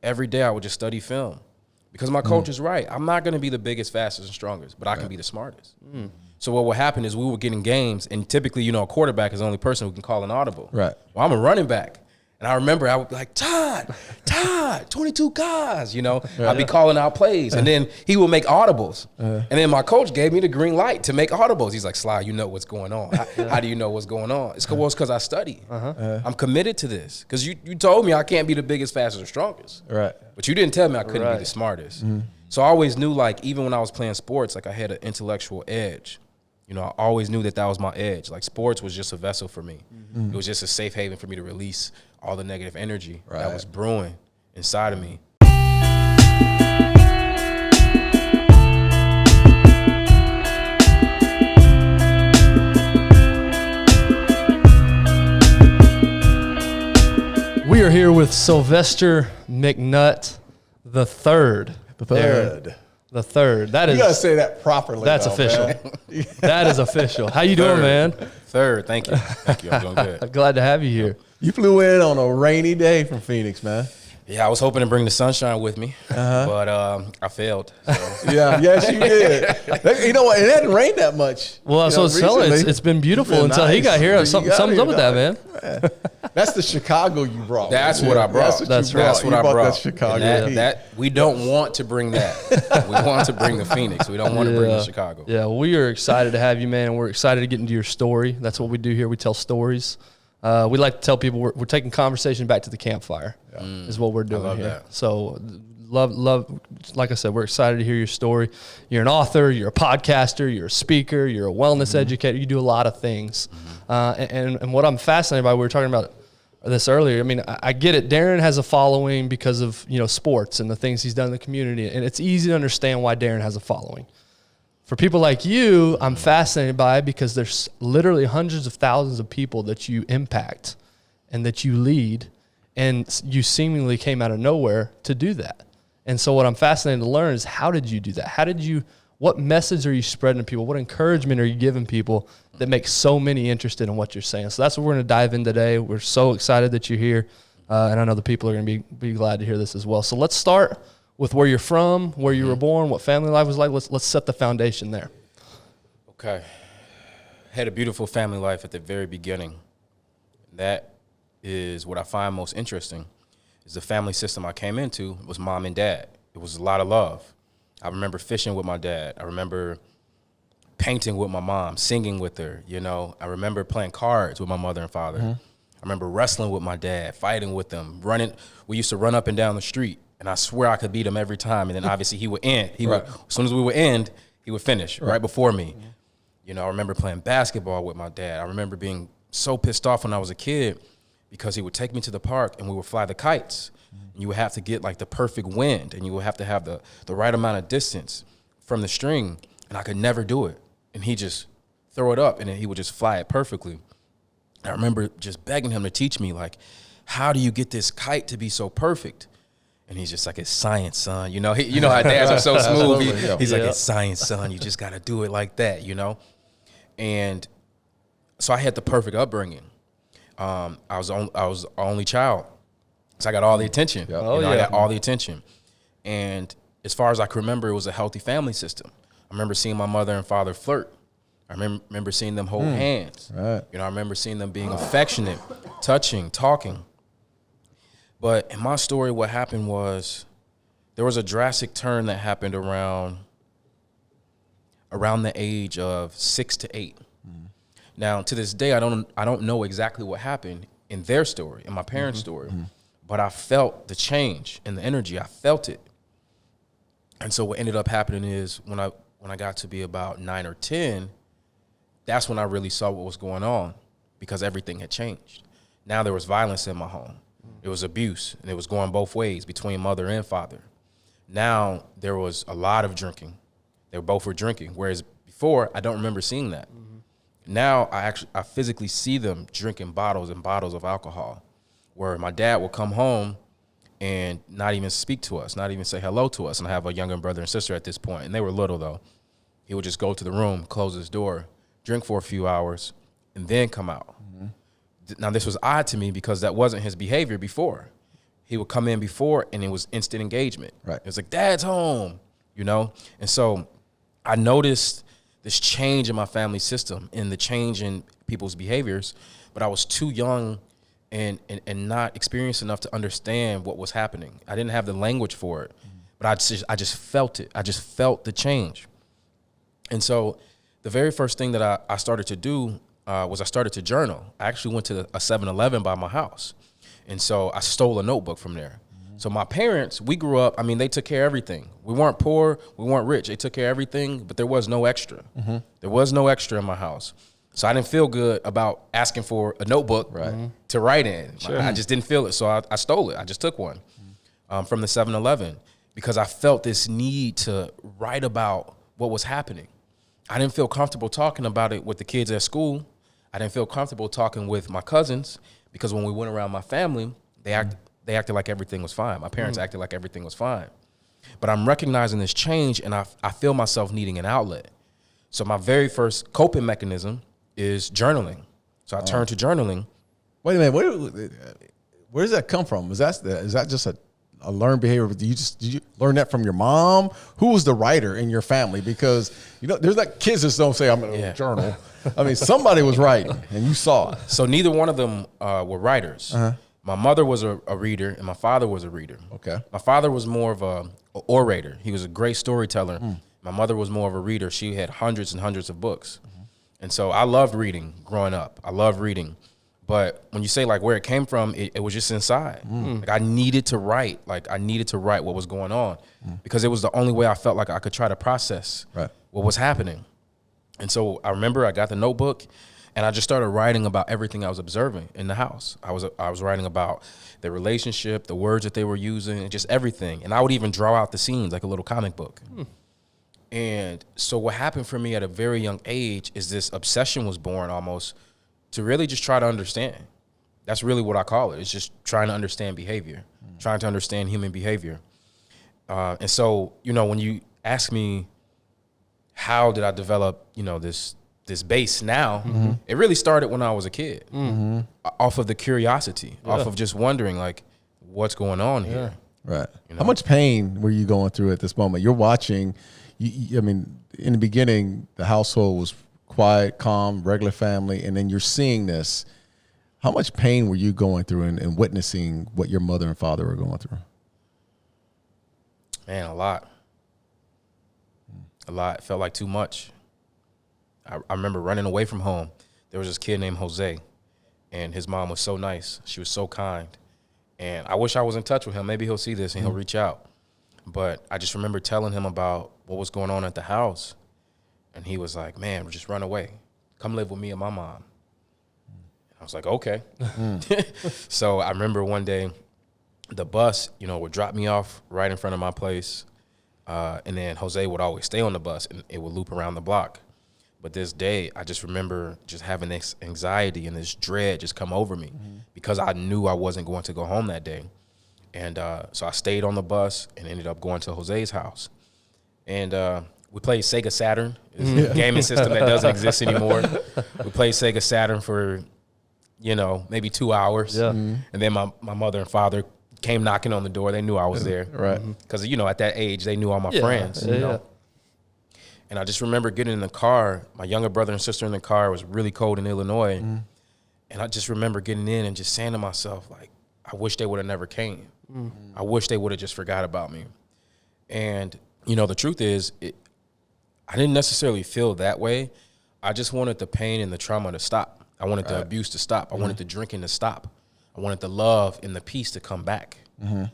every day I would just study film. Because my coach is right. I'm not going to be the biggest, fastest, and strongest, but I can be the smartest. So what would happen is we would get in games, and typically, a quarterback is the only person who can call an audible. Right. Well, I'm a running back. And I remember I would be like, Todd, 22 guys, I'd be calling out plays. And then he would make audibles. And then my coach gave me the green light to make audibles. He's like, Sly, you know what's going on. How do you know what's going on? It's because I study. I'm committed to this. Because you told me I can't be the biggest, fastest, or strongest. Right. But you didn't tell me I couldn't be the smartest. So I always knew, even when I was playing sports, I had an intellectual edge. I always knew that was my edge. Sports was just a vessel for me. It was just a safe haven for me to release all the negative energy that was brewing inside of me. We are here with Sylvester McNutt III. The third. That is. You gotta say that properly. That's official. That is official. How you doing, man? Third. Thank you. I'm doing good. Glad to have you here. You flew in on a rainy day from Phoenix, man. Yeah, I was hoping to bring the sunshine with me, but I failed. So. Yes, you did. You know what? It hadn't rained that much. Well, so it's been beautiful until he got here. Something's up with that, man. That's the Chicago you brought. That's what I brought. That's what I brought. That Chicago. That we don't want to bring that. We want to bring the Phoenix. We don't want to bring the Chicago. Yeah, we are excited to have you, man. And we're excited to get into your story. That's what we do here. We tell stories. We like to tell people we're taking conversation back to the campfire. Is what we're doing I love here. that. So love. Like I said, we're excited to hear your story. You're an author. You're a podcaster. You're a speaker. You're a wellness educator. You do a lot of things. And what I'm fascinated by, we were talking about this earlier. I mean, I get it. Darren has a following because of sports and the things he's done in the community, and it's easy to understand why Darren has a following. For people like you, I'm fascinated by it because there's literally hundreds of thousands of people that you impact and that you lead, and you seemingly came out of nowhere to do that. And so what I'm fascinated to learn is, how did you do that? What message are you spreading to people? What encouragement are you giving people that makes so many interested in what you're saying? So that's what we're going to dive in today. We're so excited that you're here, and I know the people are going to be glad to hear this as well. So let's start with where you're from, where you were born, what family life was like. Let's set the foundation there. Okay. Had a beautiful family life at the very beginning. That is what I find most interesting, is the family system I came into was mom and dad. It was a lot of love. I remember fishing with my dad. I remember painting with my mom, singing with her, I remember playing cards with my mother and father. I remember wrestling with my dad, fighting with them, running. We used to run up and down the street. And I swear I could beat him every time. And then obviously he would end. As soon as we would end, he would finish right before me. I remember playing basketball with my dad. I remember being so pissed off when I was a kid because he would take me to the park and we would fly the kites. And you would have to get the perfect wind, and you would have to have the right amount of distance from the string. And I could never do it. And he just throw it up, and then he would just fly it perfectly. And I remember just begging him to teach me, how do you get this kite to be so perfect? And he's just like, it's science, son. How dads are so smooth. He's like, it's science, son. You just got to do it like that, And so I had the perfect upbringing. I was only child. So I got all the attention. I got all the attention. And as far as I can remember, it was a healthy family system. I remember seeing my mother and father flirt. I remember seeing them hold hands. Right. I remember seeing them being affectionate, touching, talking. But in my story, what happened was there was a drastic turn that happened around the age of 6 to 8. Now, to this day, I don't know exactly what happened in their story, in my parents' story, but I felt the change in the energy. I felt it. And so what ended up happening is when I got to be about 9 or 10, that's when I really saw what was going on, because everything had changed. Now there was violence in my home. It was abuse, and it was going both ways between mother and father. Now there was a lot of drinking. They both were drinking, whereas before I don't remember seeing that. Now I physically see them drinking bottles and bottles of alcohol, where my dad will come home and not even speak to us, not even say hello to us. And I have a younger brother and sister at this point, and they were little though. He would just go to the room, close his door, drink for a few hours, and then come out. Now, this was odd to me because that wasn't his behavior before. he would come in before and it was instant engagement. Right. It was like, Dad's home, you know? And so I noticed this change in my family system and the change in people's behaviors, but I was too young and not experienced enough to understand what was happening. I didn't have the language for it, but I just felt it. I just felt the change. And so the very first thing that I started to do was I started to journal. I actually went to a 7-Eleven by my house. And so I stole a notebook from there. So my parents, we grew up, I mean, they took care of everything. We weren't poor, we weren't rich. They took care of everything, but there was no extra. There was no extra in my house. So I didn't feel good about asking for a notebook to write in. Sure. I just didn't feel it, so I stole it. I just took one from the 7-Eleven because I felt this need to write about what was happening. I didn't feel comfortable talking about it with the kids at school. I didn't feel comfortable talking with my cousins because when we went around my family, they acted like everything was fine. My parents acted like everything was fine. But I'm recognizing this change, and I feel myself needing an outlet. So my very first coping mechanism is journaling. So I turned to journaling. Wait a minute. Where does that come from? Is that just a learned behavior? Did you learn that from your mom? Who was the writer in your family? Because there's like kids that don't say I'm going to journal. I mean, somebody was writing, and you saw it. So neither one of them were writers. My mother was a reader, and my father was a reader. Okay. My father was more of a orator. He was a great storyteller. My mother was more of a reader. She had hundreds and hundreds of books. And so I loved reading growing up. I loved reading. But when you say like where it came from, it was just inside. Like I needed to write. Like I needed to write what was going on because it was the only way I felt like I could try to process what was happening. And so I remember I got the notebook and I just started writing about everything I was observing in the house. I was writing about the relationship, the words that they were using, and just everything. And I would even draw out the scenes like a little comic book. And so what happened for me at a very young age is this obsession was born almost to really just try to understand. That's really what I call it. It's just trying to understand behavior, trying to understand human behavior. And so, when you ask me, how did I develop, this base now, it really started when I was a kid, off of the curiosity, off of just wondering, like, what's going on here? Right. How much pain were you going through at this moment? You're watching, I mean, in the beginning, the household was quiet, calm, regular family, and then you're seeing this. How much pain were you going through and witnessing what your mother and father were going through? Man, a lot. A lot. It felt like too much. I remember running away from home. There was this kid named Jose, and his mom was so nice. She was so kind. And I wish I was in touch with him. Maybe he'll see this and he'll reach out. But I just remember telling him about what was going on at the house. And he was like, man, just run away. Come live with me and my mom. I was like, okay. So I remember one day the bus, would drop me off right in front of my place. And then Jose would always stay on the bus and it would loop around the block. But this day, I just remember just having this anxiety and this dread just come over me because I knew I wasn't going to go home that day. And so I stayed on the bus and ended up going to Jose's house. And we played Sega Saturn. It's a gaming system that doesn't exist anymore. We played Sega Saturn for, maybe 2 hours. Yeah. And then my mother and father came knocking on the door. They knew I was there. Right. Because, at that age, they knew all my friends. Yeah. And I just remember getting in the car, my younger brother and sister in the car. It was really cold in Illinois. And I just remember getting in and just saying to myself, like, I wish they would have never came. I wish they would have just forgot about me. And, the truth is, I didn't necessarily feel that way. I just wanted the pain and the trauma to stop. I wanted the abuse to stop. I wanted the drinking to stop. I wanted the love and the peace to come back, and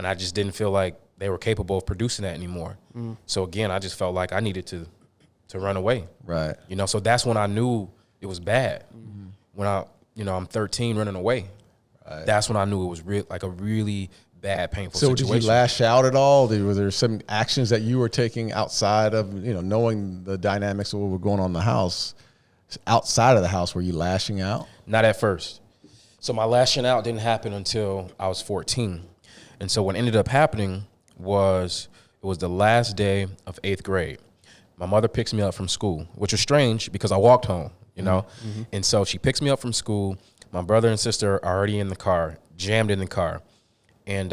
I just didn't feel like they were capable of producing that anymore. So again, I just felt like I needed to run away. Right. So that's when I knew it was bad. When I'm 13 running away. Right. That's when I knew it was a really bad, painful situation. So did you lash out at all? Were there some actions that you were taking outside of, knowing the dynamics of what were going on in the house, outside of the house? Were you lashing out? Not at first. So my lashing out didn't happen until I was 14. And so what ended up happening was it was the last day of 8th grade. My mother picks me up from school, which was strange because I walked home, And so she picks me up from school. My brother and sister are already in the car, jammed in the car. And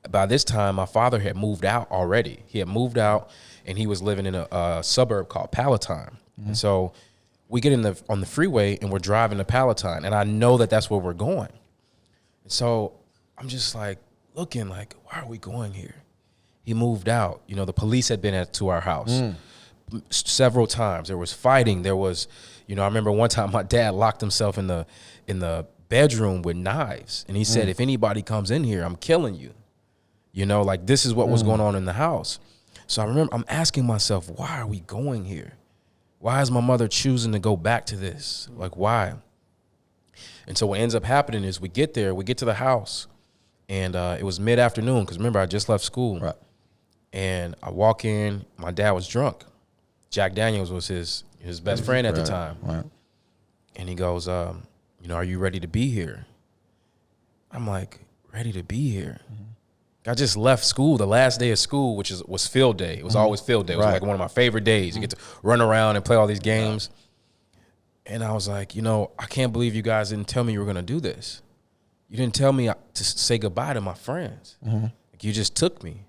by this time, my father had moved out already. He had moved out, and he was living in a suburb called Palatine. And so we get on the freeway, and we're driving to Palatine, and I know that that's where we're going. And so I'm just like looking like, why are we going here? He moved out. You know, the police had been to our house several times. There was fighting. There was, you know, I remember one time my dad locked himself in the bedroom with knives, and he said, if anybody comes in here, I'm killing you. You know, like this is what was going on in the house. So I remember I'm asking myself, why are we going here? Why is my mother choosing to go back to this? Like, why? And so what ends up happening is we get there, we get to the house, and it was mid-afternoon because remember, I just left school. Right. And I walk in, my dad was drunk. Jack Daniels was his best friend at the time. Right. And he goes, you know, are you ready to be here? I'm like, ready to be here? I just left school, the last day of school, which was field day. It was always field day. It was like one of my favorite days. You get to run around and play all these games. And I was like, you know, I can't believe you guys didn't tell me you were going to do this. You didn't tell me to say goodbye to my friends. Like, you just took me.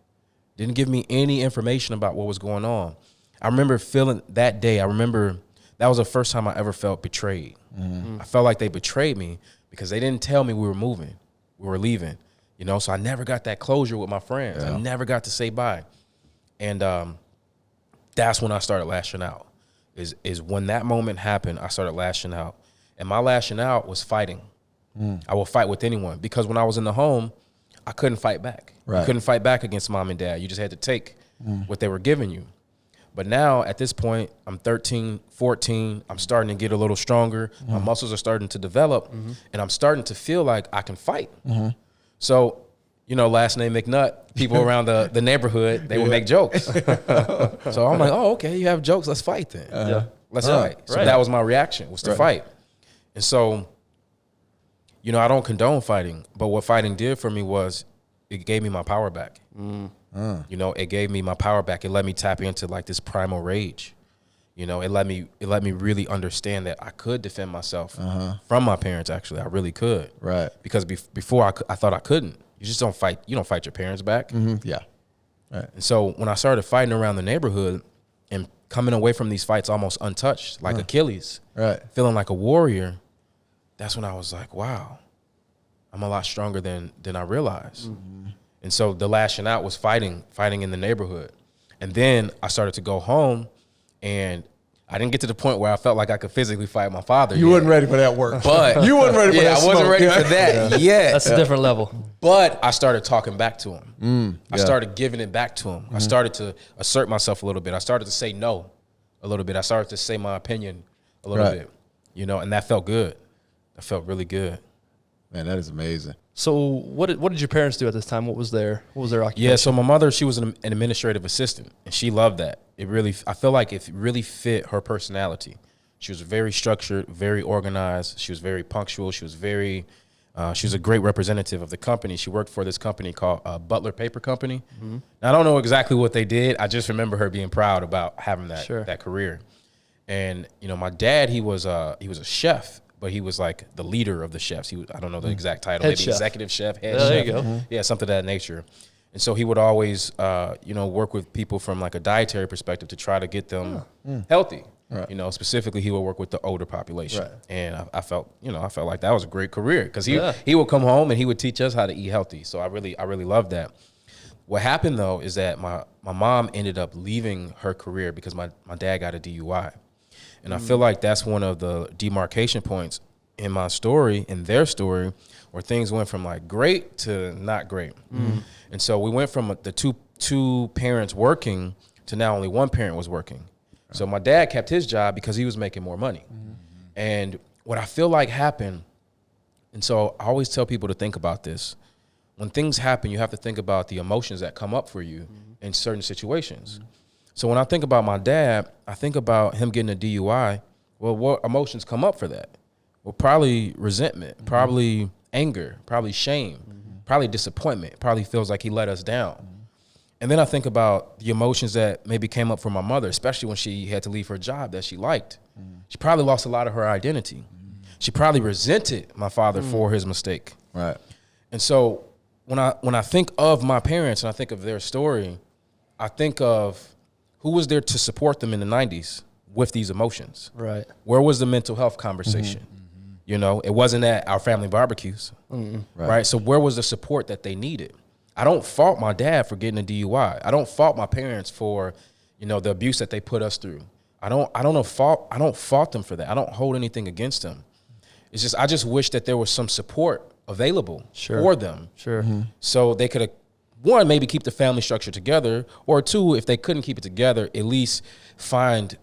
Didn't give me any information about what was going on. I remember feeling that day, that was the first time I ever felt betrayed. I felt like they betrayed me because they didn't tell me we were leaving. You know, so I never got that closure with my friends. I never got to say bye. And that's when I started lashing out. Is when that moment happened, I started lashing out. And my lashing out was fighting. I will fight with anyone because when I was in the home, I couldn't fight back. Right. You couldn't fight back against mom and dad. You just had to take what they were giving you. But now at this point, I'm 13, 14. I'm starting to get a little stronger. My muscles are starting to develop, and I'm starting to feel like I can fight. So, you know, last name McNutt, people around the neighborhood, they would make jokes. So I'm like, oh, okay, you have jokes. Let's fight then. Let's fight. So that was my reaction, was to fight. And so, you know, I don't condone fighting, but what fighting did for me was it gave me my power back. You know, it gave me my power back. It let me tap into like this primal rage. You know, it let me really understand that I could defend myself from my parents. Actually, I really could. Right. Because before I thought I couldn't. You just don't fight. You don't fight your parents back. Yeah. Right. And so when I started fighting around the neighborhood and coming away from these fights almost untouched, like Achilles, feeling like a warrior, that's when I was like, wow, I'm a lot stronger than I realized. And so the lashing out was fighting in the neighborhood. And then I started to go home, and I didn't get to the point where I felt like I could physically fight my father. You wasn't ready for that work. But you wasn't ready for that I wasn't ready for that yet. That's a different level. But I started talking back to him. I started giving it back to him. I started to assert myself a little bit. I started to say no a little bit. I started to say my opinion a little bit, you know, and that felt good. That felt really good. Man, that is amazing. So what did your parents do at this time? What was their occupation? Yeah, so my mother, she was an administrative assistant, and she loved that. I feel like it really fit her personality. She was very structured, very organized. She was very punctual. She was a great representative of the company. She worked for this company called Butler Paper Company. Now, I don't know exactly what they did. I just remember her being proud about having that career. And, you know, my dad, he was a chef. But he was like the leader of the chefs. I don't know the exact title, head maybe chef. Executive chef, head chef. There you go. Yeah, something of that nature. And so he would always, you know, work with people from like a dietary perspective to try to get them healthy. Right. You know, specifically he would work with the older population. Right. And I felt like that was a great career because he would come home and he would teach us how to eat healthy. So I really loved that. What happened though is that my mom ended up leaving her career because my dad got a DUI. And I feel like that's one of the demarcation points in my story, in their story, where things went from like great to not great. And so we went from the two parents working to now only one parent was working. So my dad kept his job because he was making more money. And what I feel like happened, and so I always tell people to think about this. When things happen, you have to think about the emotions that come up for you in certain situations. So when I think about my dad, I think about him getting a DUI. Well, what emotions come up for that? Well, probably resentment, probably anger, probably shame, probably disappointment, probably feels like he let us down. And then I think about the emotions that maybe came up for my mother, especially when she had to leave her job that she liked. She probably lost a lot of her identity. She probably resented my father for his mistake. Right. And so when I think of my parents and I think of their story, I think of who was there to support them in the 90s with these emotions. Right. Where was the mental health conversation? Mm-hmm. You know, it wasn't at our family barbecues, right? So where was the support that they needed? I don't fault my dad for getting a DUI. I don't fault my parents for, you know, the abuse that they put us through. I don't fault them for that. I don't hold anything against them. It's just, I just wish that there was some support available for them. Sure. So they could have, one, maybe keep the family structure together, or two, if they couldn't keep it together, at least find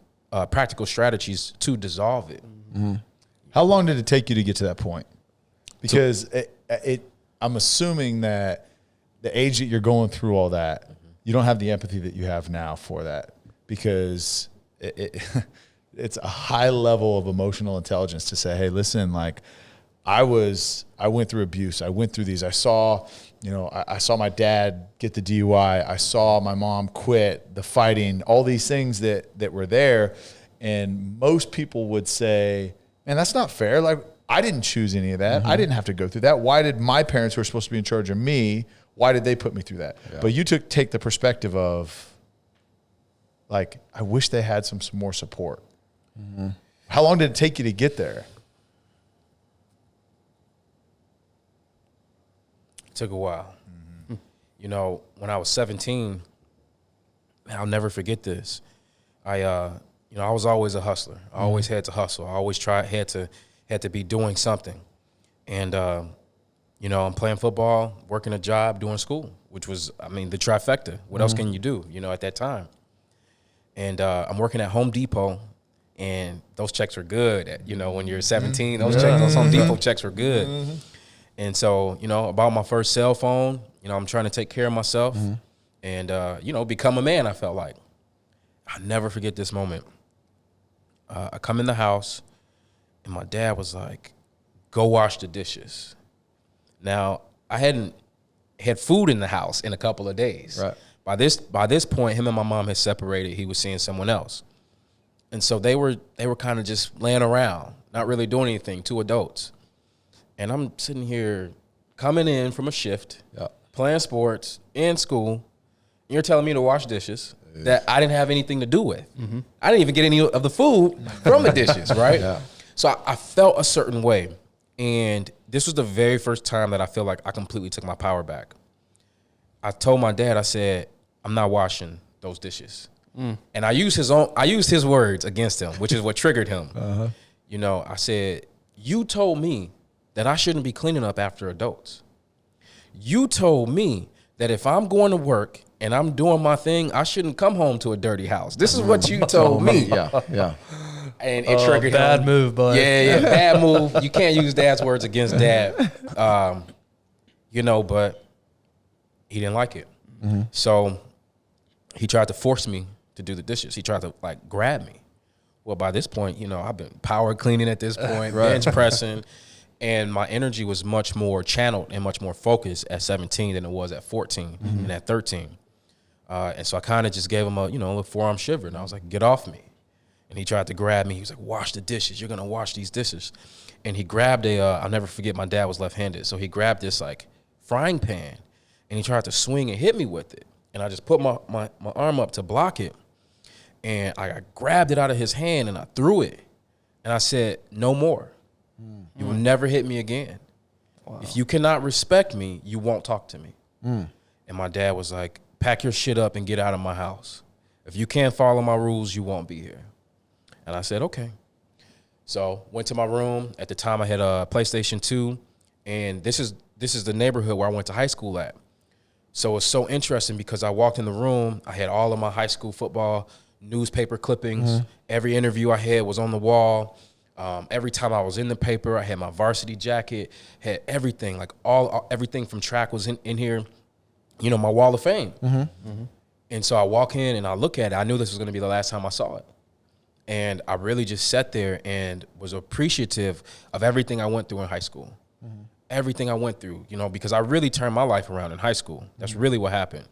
practical strategies to dissolve it. How long did it take you to get to that point? Because I'm assuming that the age that you're going through all that, you don't have the empathy that you have now for that, because it's a high level of emotional intelligence to say, hey, listen, like I went through abuse. I went through these. I saw my dad get the DUI. I saw my mom quit, the fighting, all these things that were there. And most people would say, man, that's not fair. Like, I didn't choose any of that. I didn't have to go through that. Why did my parents, who are supposed to be in charge of me, why did they put me through that? Yeah. But you take the perspective of, like, I wish they had some more support. How long did it take you to get there? It took a while. You know, when I was 17, I'll never forget this. I was always a hustler. I always had to hustle. I always had to be doing something. And, you know, I'm playing football, working a job, doing school, which was, I mean, the trifecta. What else can you do, you know, at that time? And I'm working at Home Depot, and those checks were good. You know, when you're 17, those Home Depot checks were good. And so, you know, I bought my first cell phone. You know, I'm trying to take care of myself and, you know, become a man, I felt like. I'll never forget this moment. I come in the house, and my dad was like, go wash the dishes. Now, I hadn't had food in the house in a couple of days. Right. By this point, him and my mom had separated. He was seeing someone else. And so they were kind of just laying around, not really doing anything, two adults. And I'm sitting here coming in from a shift, playing sports, in school, and you're telling me to wash dishes that I didn't have anything to do with. I didn't even get any of the food from the dishes, right? So I felt a certain way. And this was the very first time that I feel like I completely took my power back. I told my dad, I said, I'm not washing those dishes. And I used his words against him, which is what triggered him. You know, I said, you told me that I shouldn't be cleaning up after adults. You told me that if I'm going to work and I'm doing my thing, I shouldn't come home to a dirty house. This is what you told me. Yeah. And it triggered him. Bad move, bud. Yeah, bad move. You can't use dad's words against dad. You know, but he didn't like it. So he tried to force me to do the dishes. He tried to, like, grab me. Well, by this point, you know, I've been power cleaning at this point, bench pressing, and my energy was much more channeled and much more focused at 17 than it was at 14 and at 13. And so I kind of just gave him a little forearm shiver, and I was like, get off me. And he tried to grab me. He was like, wash the dishes. You're going to wash these dishes. And he grabbed I'll never forget, my dad was left-handed. So he grabbed this, like, frying pan, and he tried to swing and hit me with it. And I just put my arm up to block it. And I grabbed it out of his hand, and I threw it. And I said, no more. You will never hit me again. Wow. If you cannot respect me, you won't talk to me. And my dad was like, pack your shit up and get out of my house. If you can't follow my rules, you won't be here. And I said, okay. So went to my room. At the time, I had a PlayStation 2. And this is the neighborhood where I went to high school at. So it's so interesting because I walked in the room. I had all of my high school football newspaper clippings. Every interview I had was on the wall. Every time I was in the paper, I had my varsity jacket, had everything, like everything from track was in here, you know, my wall of fame. And so I walk in and I look at it. I knew this was going to be the last time I saw it. And I really just sat there and was appreciative of everything I went through in high school. Everything I went through, you know, because I really turned my life around in high school. That's really what happened.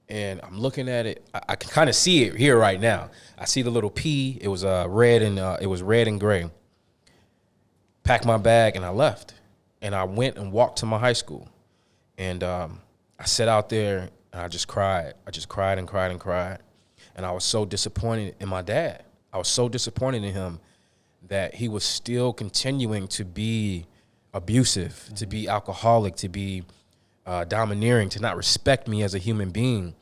And I'm looking at it. I can kind of see it here right now. I see the little P. It was red and gray. Packed my bag and I left. and I went and walked to my high school. And I sat out there and I just cried. I just cried and cried and cried. And I was so disappointed in my dad. I was so disappointed in him that he was still continuing to be abusive, to be alcoholic, to be domineering, to not respect me as a human being.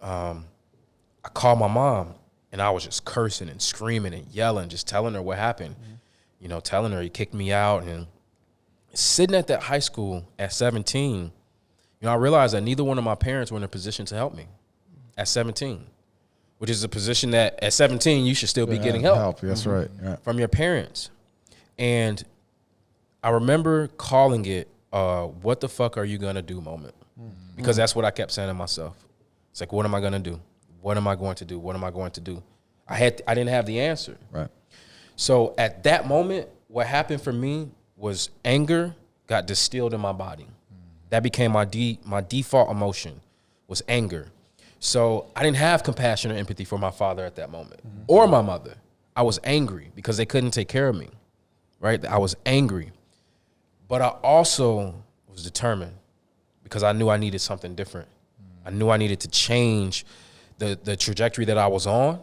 I called my mom, and I was just cursing and screaming and yelling, just telling her what happened. You know, telling her he kicked me out. And sitting at that high school at 17, you know, I realized that neither one of my parents were in a position to help me at 17, which is a position that at 17 you should still be getting help. That's right. Yeah. From your parents. And I remember calling it what the fuck are you going to do moment? Because that's what I kept saying to myself. It's like, what am I going to do? What am I going to do? What am I going to do? I didn't have the answer. Right. So at that moment, what happened for me was anger got distilled in my body. That became my default emotion was anger. So I didn't have compassion or empathy for my father at that moment or my mother. I was angry because they couldn't take care of me, right? I was angry. But I also was determined because I knew I needed something different. I knew I needed to change the trajectory that I was on.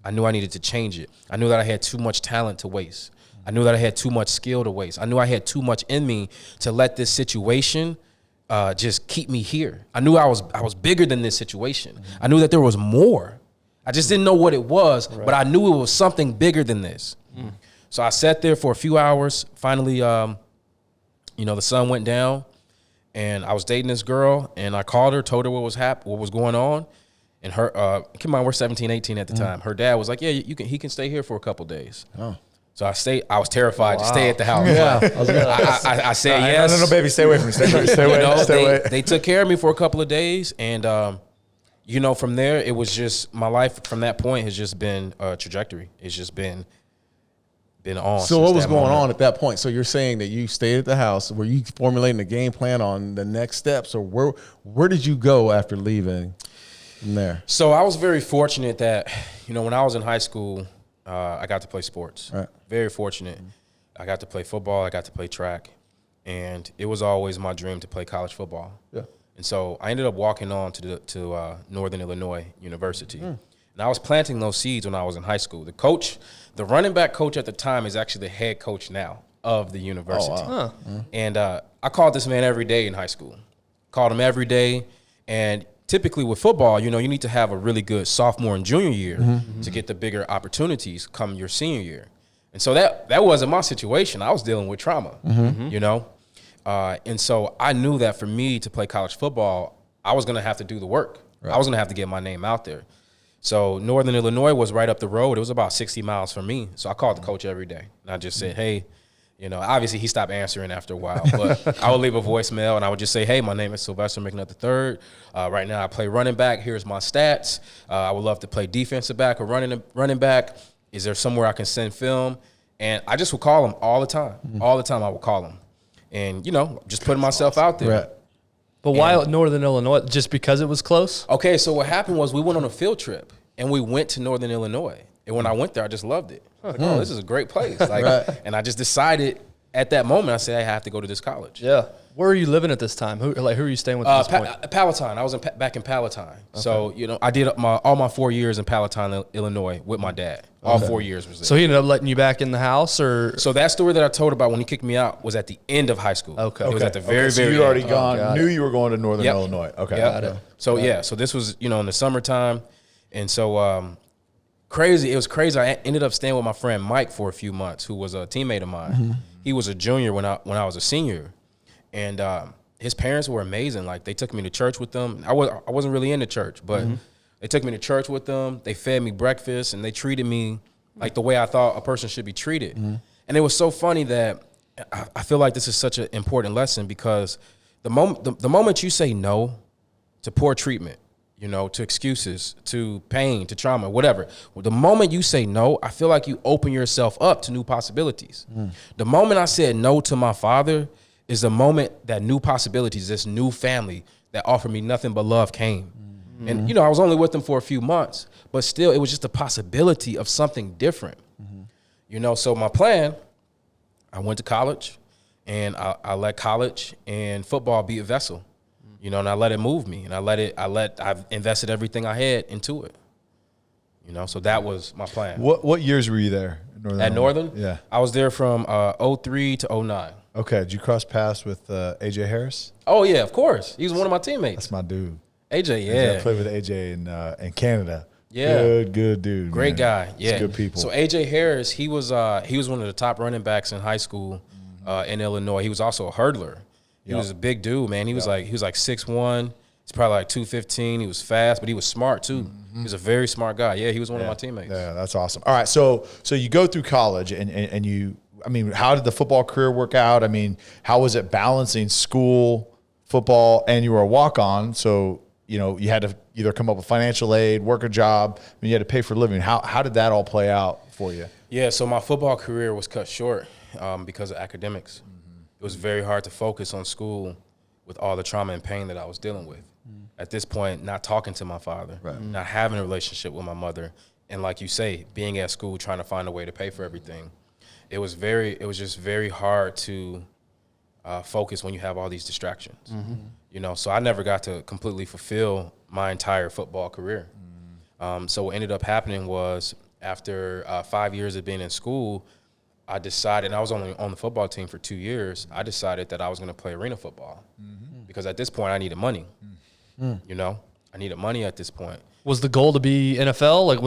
I knew I needed to change it. I knew that I had too much talent to waste. I knew that I had too much skill to waste. I knew I had too much in me to let this situation just keep me here. I knew I was bigger than this situation. I knew that there was more. I just didn't know what it was, but I knew it was something bigger than this. So I sat there for a few hours. Finally, you know, the sun went down, and I was dating this girl, and I called her, told her what was going on. And her, keep in mind, we're 17, 18 at the time. Her dad was like, yeah, he can stay here for a couple days. Oh. So I was terrified to stay at the house. Yeah. I said yes. No, baby, stay away from me. Stay away. They took care of me for a couple of days. And, you know, from there, it was just, my life from that point has just been a trajectory. It's just been on. So what was going on at that point? So you're saying that you stayed at the house. Were you formulating a game plan on the next steps? Or where did you go after leaving from there? So I was very fortunate that, you know, when I was in high school, I got to play sports. Right. Very fortunate. I got to play football. I got to play track. And it was always my dream to play college football. Yeah. And so I ended up walking on to Northern Illinois University. And I was planting those seeds when I was in high school. The running back coach at the time is actually the head coach now of the university. Oh, wow. And I called this man every day in high school. Called him every day. And typically with football, you know, you need to have a really good sophomore and junior year to get the bigger opportunities come your senior year. And so that wasn't my situation. I was dealing with trauma, you know. And so I knew that for me to play college football, I was going to have to do the work. Right. I was going to have to get my name out there. So Northern Illinois was right up the road. It was about 60 miles from me. So I called the coach every day. And I just said, hey, you know, obviously he stopped answering after a while. But I would leave a voicemail, and I would just say, hey, my name is Sylvester McNutt III. Right now I play running back. Here's my stats. I would love to play defensive back or running back. Is there somewhere I can send film? And I just would call him all the time. All the time I would call him. And, you know, just putting myself out there. Right. But why Northern Illinois? Just because it was close? Okay, so what happened was we went on a field trip, and we went to Northern Illinois. And when I went there, I just loved it. I was like, oh, this is a great place. Like, right. And I just decided at that moment, I said, I have to go to this college. Yeah. Were you living at this time? Who are you staying with at this point? Palatine. I was back in Palatine. Okay. So, you know, I did all my 4 years in Palatine, Illinois with my dad. All 4 years was there. So he ended up letting you back in the house, or? So that story that I told about when he kicked me out was at the end of high school. Okay. It was at the very, so very you'd already end. gone, knew you were going to Northern Illinois. Okay. Yep. So, so this was, you know, in the summertime. And so, crazy. It was crazy. I ended up staying with my friend Mike for a few months, who was a teammate of mine. He was a junior when I was a senior. And his parents were amazing. Like, they took me to church with them. I wasn't really into church, but they took me to church with them. They fed me breakfast, and they treated me like the way I thought a person should be treated. And it was so funny that I feel like this is such an important lesson, because the moment you say no to poor treatment, you know, to excuses, to pain, to trauma, whatever. The moment you say no, I feel like you open yourself up to new possibilities. The moment I said no to my father is the moment that new possibilities, this new family that offered me nothing but love came. And, you know, I was only with them for a few months, but still it was just a possibility of something different. You know, so my plan, I went to college, and I let college and football be a vessel, you know, and I let it move me, and I've invested everything I had into it, you know. So that was my plan. What years were you there? At Northern? Yeah. I was there from 03 to 09. Okay. Did you cross paths with AJ Harris? Oh yeah, of course. He was one of my teammates. That's my dude. AJ, yeah. I played with AJ in Canada. Yeah. Good dude. Great man. guy. Yeah. He's good people. So AJ Harris, he was one of the top running backs in high school in Illinois. He was also a hurdler. He was a big dude, man. He was like 6'1". He's probably like 215. He was fast, but he was smart too. He was a very smart guy. Yeah, he was one of my teammates. Yeah, that's awesome. All right, so you go through college and you, I mean, how did the football career work out? I mean, how was it balancing school, football, and you were a walk-on, so you know you had to either come up with financial aid, work a job, I mean, you had to pay for a living. How did that all play out for you? Yeah, so my football career was cut short because of academics. It was very hard to focus on school with all the trauma and pain that I was dealing with. At this point, not talking to my father, not having a relationship with my mother, and like you say, being at school trying to find a way to pay for everything. It was just very hard to focus when you have all these distractions. You know, so I never got to completely fulfill my entire football career. So what ended up happening was after 5 years of being in school, I decided, and I was only on the football team for 2 years, I decided that I was going to play arena football because at this point I needed money. You know, I needed money at this point. Was the goal to be NFL? Like,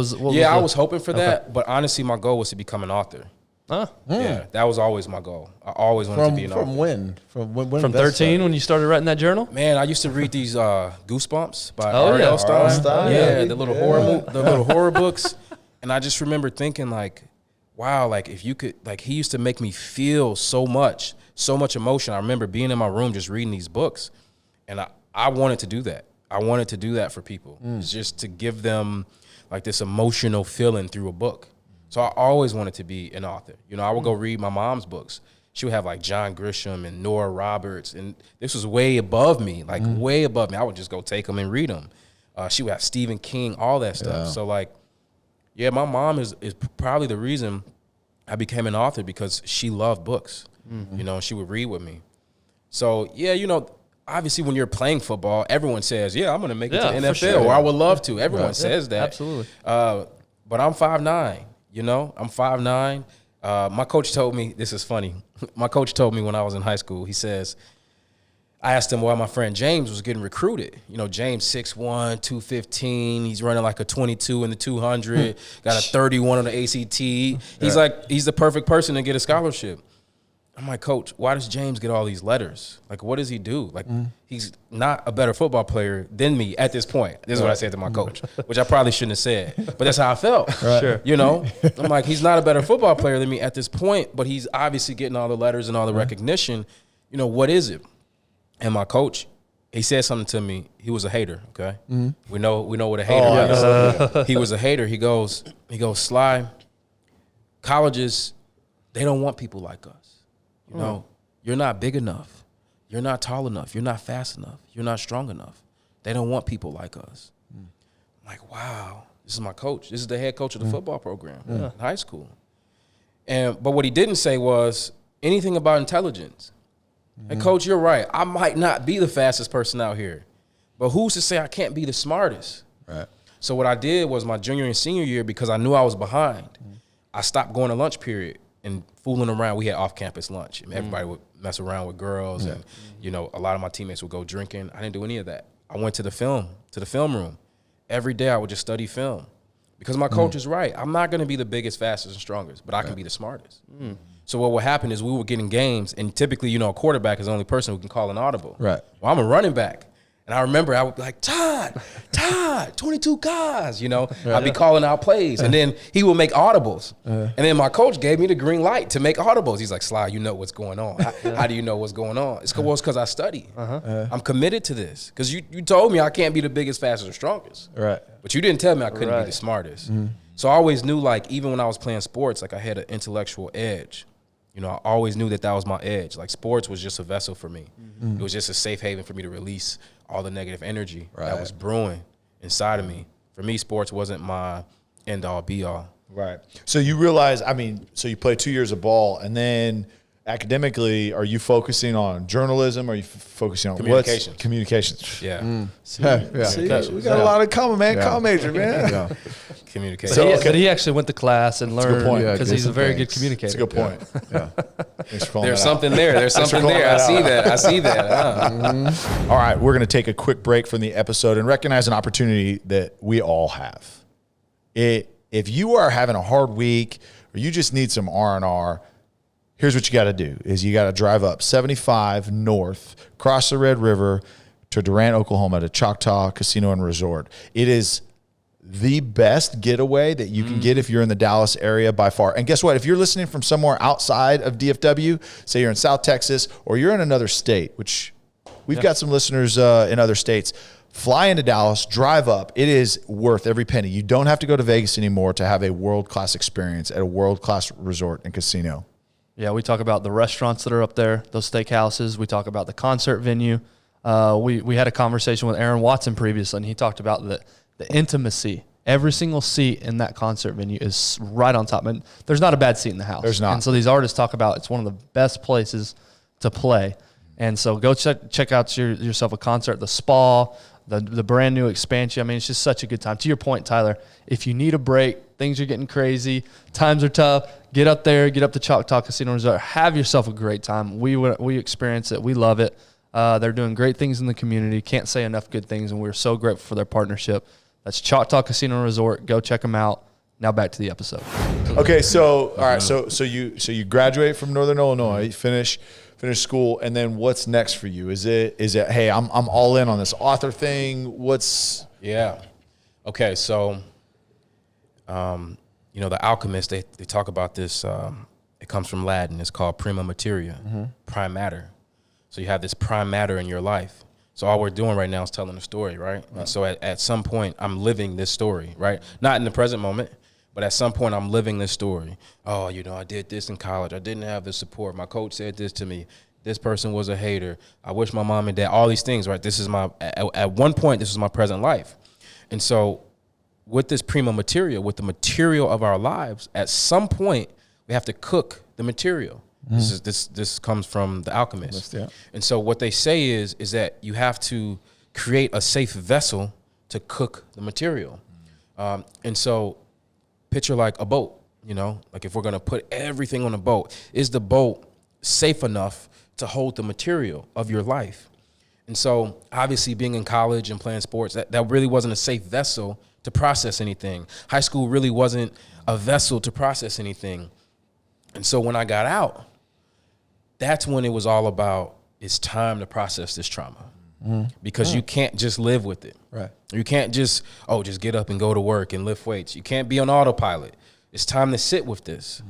I was hoping for that, but honestly, my goal was to become an author. Yeah, that was always my goal. I always wanted to be an author. From when? From when? From 13 when you started writing that journal? Man, I used to read these Goosebumps by Oh, yeah. R.L. Stein. Stein. Yeah, the little horror books. And I just remember thinking like, wow, like if you could, like he used to make me feel so much emotion. I remember being in my room just reading these books, and I wanted to do that. I wanted to do that for people, just to give them like this emotional feeling through a book. So I always wanted to be an author. You know, I would go read my mom's books. She would have like John Grisham and Nora Roberts, and this was way above me, like way above me. I would just go take them and read them. She would have Stephen King, all that stuff. So like, yeah, my mom is probably the reason I became an author, because she loved books. You know, she would read with me. So yeah, you know, obviously when you're playing football, everyone says, yeah, I'm going to make it to the NFL, sure. or I would love to. Everyone says that. Absolutely. But I'm 5'9", you know, I'm 5'9". My coach told me, this is funny. My coach told me when I was in high school, he says, I asked him why my friend James was getting recruited. You know, James 6'1", 215. He's running like a 22 in the 200, got a 31 on the ACT. He's like, he's the perfect person to get a scholarship. I'm like, Coach, why does James get all these letters? Like, what does he do? Like, he's not a better football player than me at this point. This is what I said to my coach, which I probably shouldn't have said, but that's how I felt. Sure. You know, I'm like, he's not a better football player than me at this point, but he's obviously getting all the letters and all the recognition. You know, what is it? And my coach, he said something to me. He was a hater, okay? We know what a hater is. He was a hater. He goes, Sly, colleges, they don't want people like us. You know, you're not big enough. You're not tall enough. You're not fast enough. You're not strong enough. They don't want people like us. I'm like, wow, this is my coach. This is the head coach of the football program in high school. But what he didn't say was anything about intelligence. And Coach, you're right. I might not be the fastest person out here, but who's to say I can't be the smartest? Right. So what I did was my junior and senior year, because I knew I was behind, I stopped going to lunch period and fooling around. We had off-campus lunch, and everybody would mess around with girls, and you know, a lot of my teammates would go drinking. I didn't do any of that. I went to the film room. Every day I would just study film, because my coach is right. I'm not going to be the biggest, fastest, and strongest, but I can be the smartest. So what would happen is we were getting games, and typically, you know, a quarterback is the only person who can call an audible. Right. Well, I'm a running back. And I remember I would be like, Todd, 22 guys, you know. I'd be calling out plays. And then he would make audibles. And then my coach gave me the green light to make audibles. He's like, Sly, you know what's going on. How do you know what's going on? It's because I study. I'm committed to this. Because you told me I can't be the biggest, fastest, or strongest. Right. But you didn't tell me I couldn't be the smartest. So I always knew, like, even when I was playing sports, like I had an intellectual edge. You know, I always knew that was my edge. Like, sports was just a vessel for me. It was just a safe haven for me to release all the negative energy that was brewing inside of me. For me, sports wasn't my end-all, be-all. Right. So you realize, I mean, so you played 2 years of ball, and then academically, are you focusing on journalism? Are you focusing on Communications. Communications. Yeah. See, Yeah. see, we got a lot in common, man. Yeah. Comm major, man. Yeah. Communication. So, But he actually went to class and a good learned point. Yeah, because did he's a some very good things. communicator. That's a good point. Yeah. Thanks for calling There's that out. something there. There's something calling there. I that see out. that. I see that. All right, we're going to take a quick break from the episode and recognize an opportunity that we all have. If you are having a hard week or you just need some R&R, here's what you got to do: is you got to drive up 75 north, cross the Red River to Durant, Oklahoma, to Choctaw Casino and Resort. It is the best getaway that you can get if you're in the Dallas area by far. And guess what? If you're listening from somewhere outside of DFW, say you're in South Texas or you're in another state, which we've got some listeners in other states, fly into Dallas, drive up. It is worth every penny. You don't have to go to Vegas anymore to have a world-class experience at a world-class resort and casino. Yeah, we talk about the restaurants that are up there, those steakhouses. We talk about the concert venue. We had a conversation with Aaron Watson previously, and he talked about the intimacy. Every single seat in that concert venue is right on top. And there's not a bad seat in the house. There's not. And so these artists talk about it's one of the best places to play. And so go check out yourself a concert, the Spa, the brand new expansion. I mean, it's just such a good time. To your point, Tyler, if you need a break, things are getting crazy, times are tough, get up there, get up to Choctaw Casino Resort, have yourself a great time. We experience it. We love it. They're doing great things in the community. Can't say enough good things, and we're so grateful for their partnership. That's Choctaw Casino Resort. Go check them out. Now back to the episode. Okay, so all right, so you graduate from Northern Illinois, you finish school, and then what's next for you? Is it hey, I'm all in on this author thing? What's Yeah. Okay, so, the alchemists, they talk about this. It comes from Latin. It's called prima materia, prime matter. So you have this prime matter in your life. So all we're doing right now is telling a story, right? And so at some point, I'm living this story, right? Not in the present moment, but at some point, I'm living this story. Oh, I did this in college. I didn't have the support. My coach said this to me. This person was a hater. I wish my mom and dad, all these things, right? This is at one point, this was my present life. And so with this prima materia, with the material of our lives, at some point, we have to cook the material. This comes from the alchemist. Yeah. And so what they say is that you have to create a safe vessel to cook the material. And so picture like a boat, like if we're going to put everything on a boat, is the boat safe enough to hold the material of your life? And so obviously being in college and playing sports, that really wasn't a safe vessel to process anything. High school really wasn't a vessel to process anything. And so when I got out, that's when it was all about, it's time to process this trauma. Because you can't just live with it. Right. You can't just get up and go to work and lift weights. You can't be on autopilot. It's time to sit with this.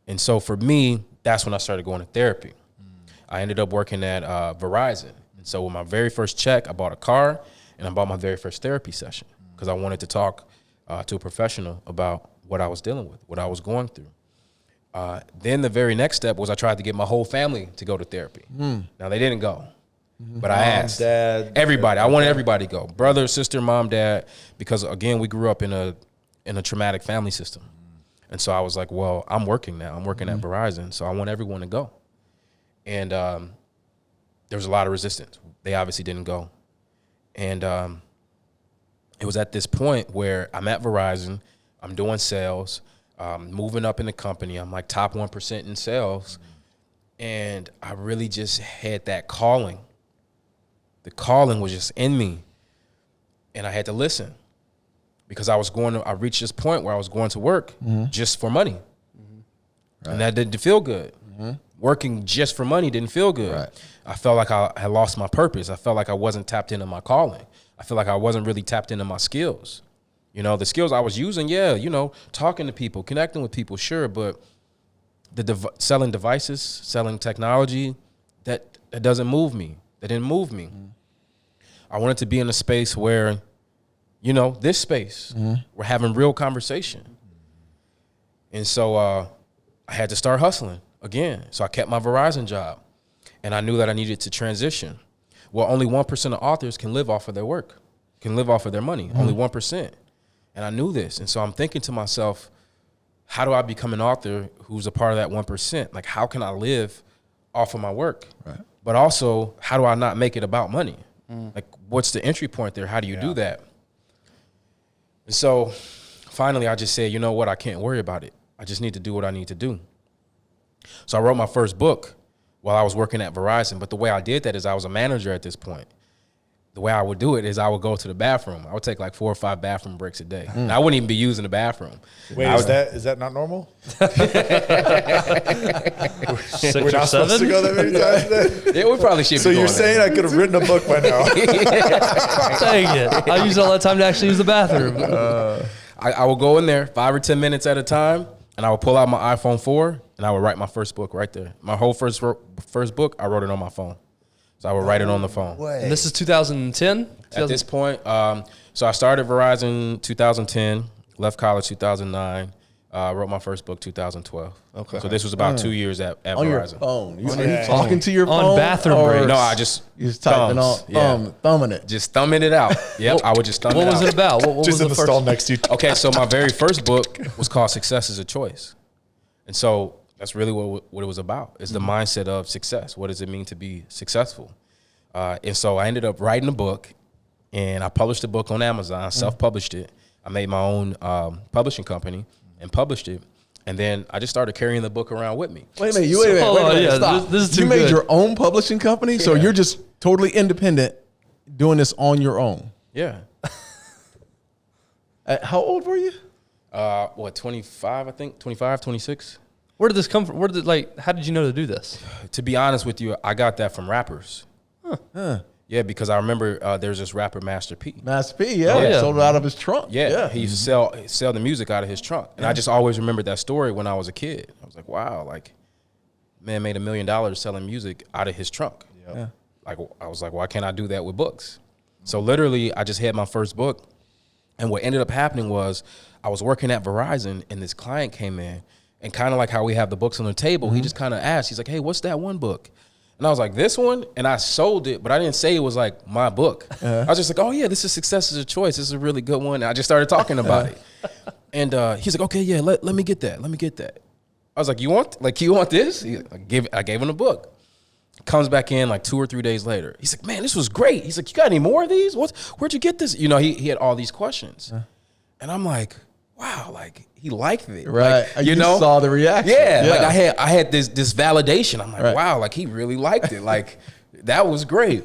And so for me, that's when I started going to therapy. I ended up working at Verizon. And so with my very first check, I bought a car and I bought my very first therapy session because I wanted to talk to a professional about what I was dealing with, what I was going through. Then the very next step was I tried to get my whole family to go to therapy. Now, they didn't go. But I asked dad, everybody. I wanted everybody to go, brother, sister, mom, dad, because again, we grew up in a traumatic family system, and so I was like, well, I'm working now. I'm working at Verizon, so I want everyone to go. And there was a lot of resistance. They obviously didn't go, and it was at this point where I'm at Verizon. I'm doing sales, moving up in the company. I'm like top 1% in sales, and I really just had that calling. The calling was just in me, and I had to listen because I reached this point where I was going to work just for money, and that didn't feel good. Working just for money didn't feel good. Right. I felt like I had lost my purpose. I felt like I wasn't tapped into my calling. I feel like I wasn't really tapped into my skills. The skills I was using, talking to people, connecting with people, sure, but selling devices, selling technology, that doesn't move me. That didn't move me. I wanted to be in a space where, this space, we're having real conversation. And so I had to start hustling again. So I kept my Verizon job, and I knew that I needed to transition. Well, only 1% of authors can live off of their work, can live off of their money, only 1%. And I knew this. And so I'm thinking to myself, how do I become an author who's a part of that 1%? Like, how can I live off of my work. Right. But also, how do I not make it about money? Like, what's the entry point there? How do you do that? And so finally, I just said, you know what? I can't worry about it. I just need to do what I need to do. So I wrote my first book while I was working at Verizon. But the way I did that is I was a manager at this point. The way I would do it is I would go to the bathroom. I would take like 4 or 5 bathroom breaks a day. And I wouldn't even be using the bathroom. Wait, is that not normal? Six We're or not supposed to seven. go that many times a day? Yeah, we probably should So be you're doing saying I could have written a book by now? Dang it! I use all that time to actually use the bathroom. I would go in there 5 or 10 minutes at a time, and I would pull out my iPhone 4, and I would write my first book right there. My whole first book, I wrote it on my phone. So I would write it on the phone. And this is 2010. At this point, so I started Verizon 2010, left college 2009, wrote my first book 2012. Okay. So this was about 2 years at On your Verizon. phone. You, On are your you talking to your On phone? bathroom or breaks. No, I just You just typing on, thumbs. thumbing it. Just thumbing it out. Yep, I would just thumb What it was out. it about? What Just was in the the stall first? next to you. Okay, so my very first book was called Success is a Choice. And so that's really what it was about, is the mindset of success. What does it mean to be successful? And so I ended up writing a book, and I published the book on Amazon, self-published it. I made my own publishing company and published it. And then I just started carrying the book around with me. Wait a minute. Wait a minute. yeah, Stop. this is too you made good. your own publishing company, so you're just totally independent, doing this on your own. Yeah. How old were you? 25, I think? 25, 26? Where did this come from? How did you know to do this? To be honest with you, I got that from rappers. Yeah, because I remember there's this rapper, Master P. Master P, yeah. yeah. Sold it out of his trunk. Yeah, he used to sell the music out of his trunk. And I just always remembered that story when I was a kid. I was like, wow, like, man made $1 million selling music out of his trunk. Yeah. Like, I was like, why can't I do that with books? So literally, I just had my first book. And what ended up happening was I was working at Verizon, and this client came in, and kind of like how we have the books on the table, he just kind of asked, he's like, hey, what's that one book? And I was like, this one? And I sold it, but I didn't say it was like my book. I was just like, oh yeah, this is Success is a Choice. This is a really good one. And I just started talking about it. And he's like, okay, yeah, let me get that. Let me get that. I was like, you want this? I gave him the book. Comes back in like 2 or 3 days later. He's like, man, this was great. He's like, you got any more of these? Where'd you get this? You know, he had all these questions. And I'm like, wow, like he liked it. Right. Like, you know, saw the reaction. Yeah, like I had this validation. I'm like, Right. wow, like he really liked it. Like that was great.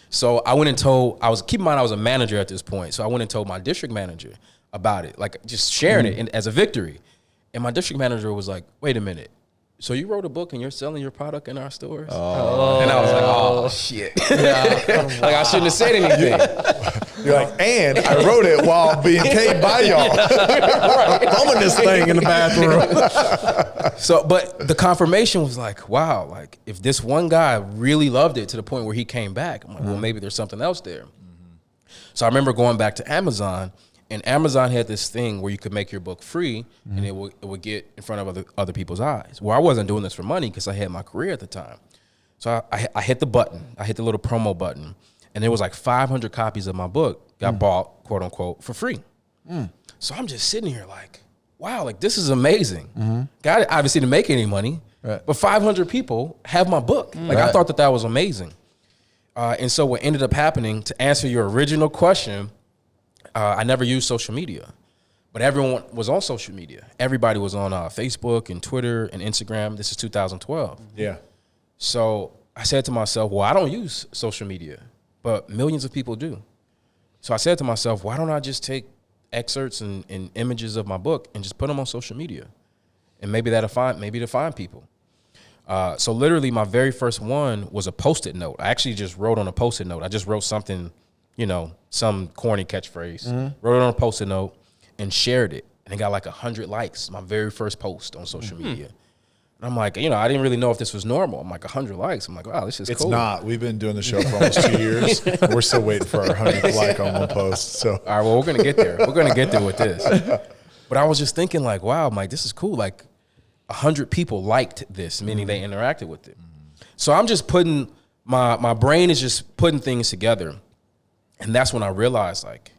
So I went and told, keep in mind I was a manager at this point. So I went and told my district manager about it, like just sharing it as a victory. And my district manager was like, wait a minute. So you wrote a book and you're selling your product in our stores? Oh. And I was like, oh shit. Like I shouldn't have said anything. You're like, and I wrote it while being paid by y'all. Thumbing this thing in the bathroom. So, but the confirmation was like, wow, like if this one guy really loved it to the point where he came back, I'm like, well, maybe there's something else there. So I remember going back to Amazon, and Amazon had this thing where you could make your book free, and it would get in front of other people's eyes. Well, I wasn't doing this for money because I had my career at the time. So I hit the button. I hit the little promo button, and there was like 500 copies of my book got bought, quote unquote, for free. So I'm just sitting here like, wow, like this is amazing. God obviously didn't make any money, Right. but 500 people have my book. Like I Right. thought that was amazing. And so what ended up happening, to answer your original question, I never used social media, but everyone was on social media. Everybody was on Facebook and Twitter and Instagram. This is 2012. Yeah. So I said to myself, well, I don't use social media, but millions of people do. So I said to myself, why don't I just take excerpts and images of my book and just put them on social media? And maybe to find people. So literally my very first one was a Post-it note. I actually just wrote on a Post-it note. I just wrote something, you know, some corny catchphrase, wrote it on a Post-it note and shared it. And it got like 100 likes, my very first post on social media. And I'm like, you know, I didn't really know if this was normal. I'm like, 100 likes. I'm like, wow, this is It's cool. not. We've been doing the show for almost 2 years. We're still waiting for our 100th like on one post. So All right, well, we're going to get there. We're going to get there with this. But I was just thinking like, wow, I'm like, this is cool. Like 100 people liked this, meaning they interacted with it. So I'm just putting, my brain is just putting things together. And that's when I realized like,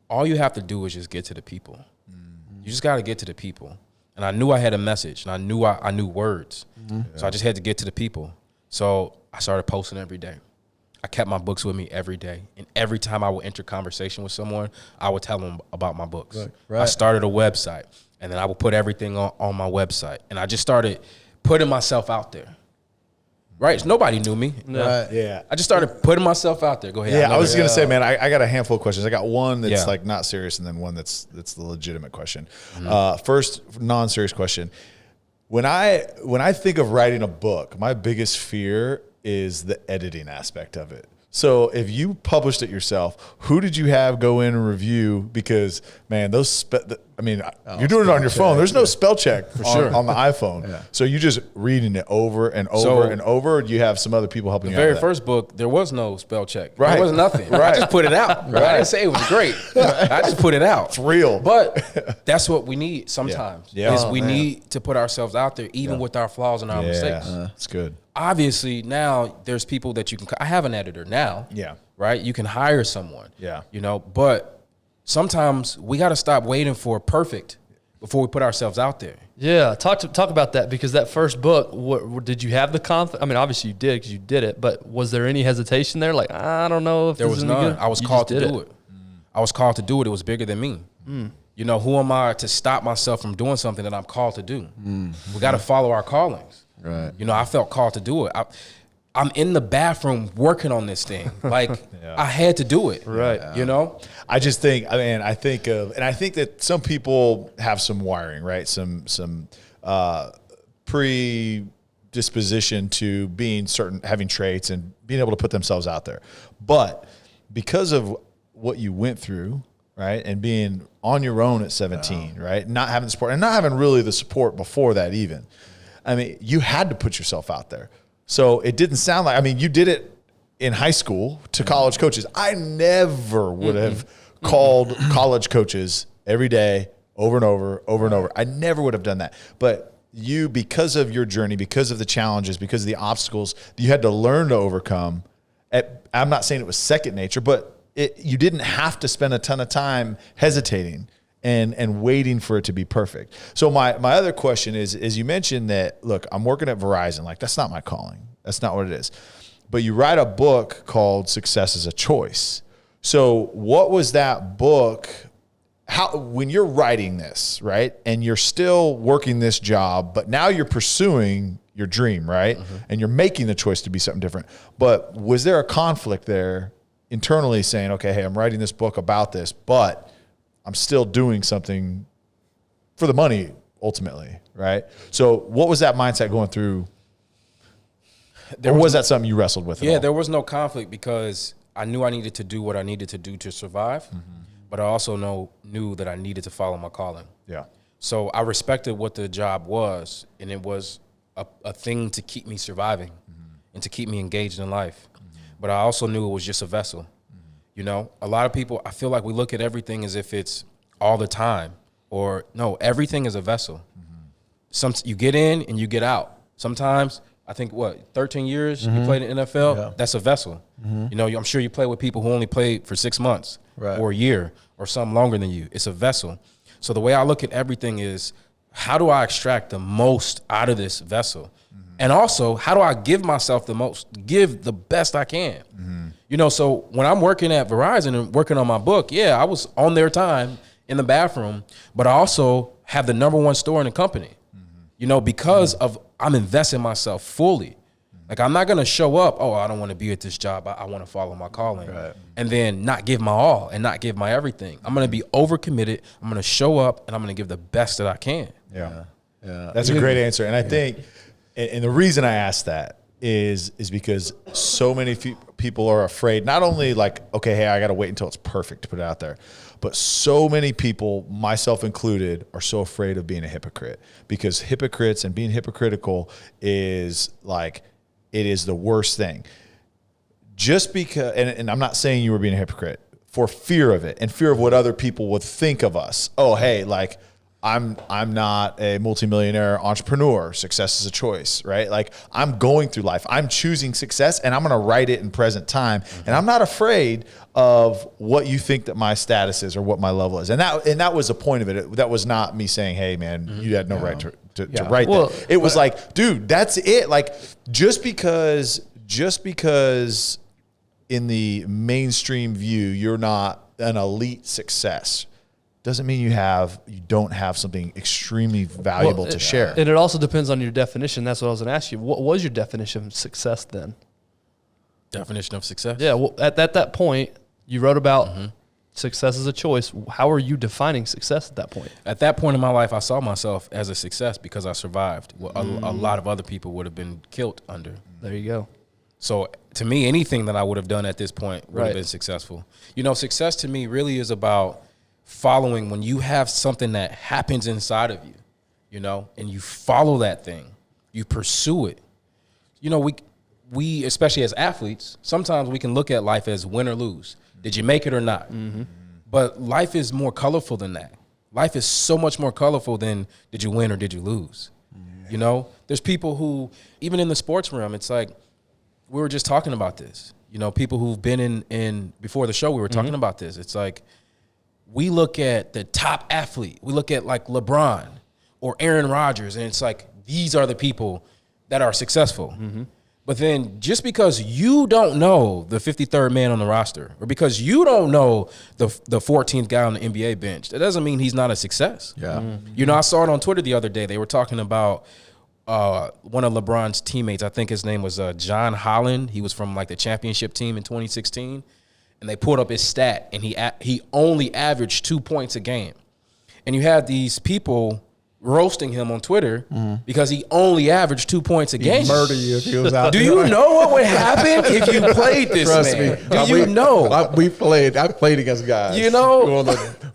all you have to do is just get to the people. You just got to get to the people. And I knew I had a message, and I knew words. So I just had to get to the people. So I started posting every day. I kept my books with me every day. And every time I would enter conversation with someone, I would tell them about my books. Right. I started a website, and then I would put everything on my website. And I just started putting myself out there. Right? Nobody knew me. Right. Yeah. I just started putting myself out there. Go ahead. Yeah, I was going to say, man, I got a handful of questions. I got one that's Yeah. like not serious, and then one that's the legitimate question. First, non-serious question. When I think of writing a book, my biggest fear is the editing aspect of it. So if you published it yourself, who did you have go in and review? Because, man, you're doing it on your phone. There's no spell check for sure on the iPhone. Yeah. So you just reading it over and over and over. Or do you have some other people helping you out? The very first book, there was no spell check. Right. There was nothing. Right. I just put it out. Right. I didn't say it was great. I just put it out. It's real. But that's what we need sometimes. Yeah. Is we need to put ourselves out there, even with our flaws and our mistakes. That's good. Obviously, now there's people that you can. I have an editor now. Yeah. Right. You can hire someone. Yeah. But sometimes we got to stop waiting for perfect before we put ourselves out there. Yeah, talk about that, because that first book, did you have the confidence? I mean, obviously you did because you did it, but was there any hesitation there? Like, I don't know if there this was is none. good? I was called to do it. I was called to do it. It was bigger than me. Who am I to stop myself from doing something that I'm called to do? We got to follow our callings. Right. I felt called to do it. I'm in the bathroom working on this thing. Like I had to do it. Right. I just think, I think that some people have some wiring, right? Some predisposition to having traits and being able to put themselves out there. But because of what you went through, right, and being on your own at 17, right, not having the support and not having really the support before that even, you had to put yourself out there. So it didn't sound like, you did it in high school to college coaches. I never would have called college coaches every day over and over. I never would have done that. But you, because of your journey, because of the challenges, because of the obstacles that you had to learn to overcome, I'm not saying it was second nature, but you didn't have to spend a ton of time hesitating and waiting for it to be perfect. So my other question is you mentioned that, look, I'm working at Verizon. Like, that's not my calling. That's not what it is. But you write a book called Success is a Choice. So what was that book? When you're writing this, right, and you're still working this job, but now you're pursuing your dream, right? And you're making the choice to be something different. But was there a conflict there internally saying, okay, hey, I'm writing this book about this, but I'm still doing something for the money ultimately, right? So what was that mindset going through? Was that something you wrestled with? Yeah, there was no conflict because I knew I needed to do what I needed to do to survive, but I also knew that I needed to follow my calling. Yeah. So I respected what the job was, and it was a thing to keep me surviving and to keep me engaged in life. But I also knew it was just a vessel. A lot of people, I feel like we look at everything as if it's all the time, or no, everything is a vessel. You get in and you get out. Sometimes, I think 13 years you played in NFL, that's a vessel. I'm sure you play with people who only played for 6 months or a year or something longer than you. It's a vessel. So the way I look at everything is, how do I extract the most out of this vessel? And also, how do I give myself give the best I can? So when I'm working at Verizon and working on my book, I was on their time in the bathroom, but I also have the #1 store in the company, because of I'm investing myself fully. Like, I'm not going to show up, I don't want to be at this job. I want to follow my calling. Right. And then not give my all and not give my everything. I'm going to be overcommitted. I'm going to show up and I'm going to give the best that I can. Yeah. That's a great answer. And I think, and the reason I asked that is because so many people are afraid, not only like, okay, hey, I got to wait until it's perfect to put it out there, but so many people, myself included, are so afraid of being a hypocrite, because hypocrites and being hypocritical is like, it is the worst thing. Just because, and I'm not saying you were being a hypocrite, for fear of it and fear of what other people would think of us. Oh, hey, like, I'm not a multimillionaire entrepreneur. Success is a choice, right? Like I'm going through life. I'm choosing success and I'm going to write it in present time. And I'm not afraid of what you think that my status is or what my level is. And that was the point of it. That was not me saying, hey man, you had no right to write that. It was like, dude, that's it. Like just because in the mainstream view, you're not an elite success doesn't mean you don't have something extremely valuable to share. And it also depends on your definition. That's what I was going to ask you. What was your definition of success then? Definition of success? Yeah, well, at that point, you wrote about success as a choice. How are you defining success at that point? At that point in my life, I saw myself as a success because I survived. What a lot of other people would have been killed under. There you go. So to me, anything that I would have done at this point would have been successful. You know, success to me really is about following when you have something that happens inside of you, you know, and you follow that thing, you pursue it. You know, we especially as athletes, sometimes we can look at life as win or lose. Did you make it or not? But life is more colorful than that. Life is so much more colorful than did you win or did you lose? You know, there's people who, even in the sports realm, it's like, we were just talking about this. You know, people who've been in before the show, we were talking about this. It's like, we look at the top athlete. We look at like LeBron or Aaron Rodgers, and it's like, these are the people that are successful. But then just because you don't know the 53rd man on the roster, or because you don't know the 14th guy on the NBA bench, that doesn't mean he's not a success. Yeah. You know, I saw it on Twitter the other day. They were talking about one of LeBron's teammates. I think his name was John Holland. He was from like the championship team in 2016. And they pulled up his stat, and he only averaged 2 points a game. And you had these people roasting him on Twitter because he only averaged 2 points a game. He'd murder you if he was out Do there. you know what would happen if you played this Trust man? me. Do you know? I played against guys. You know?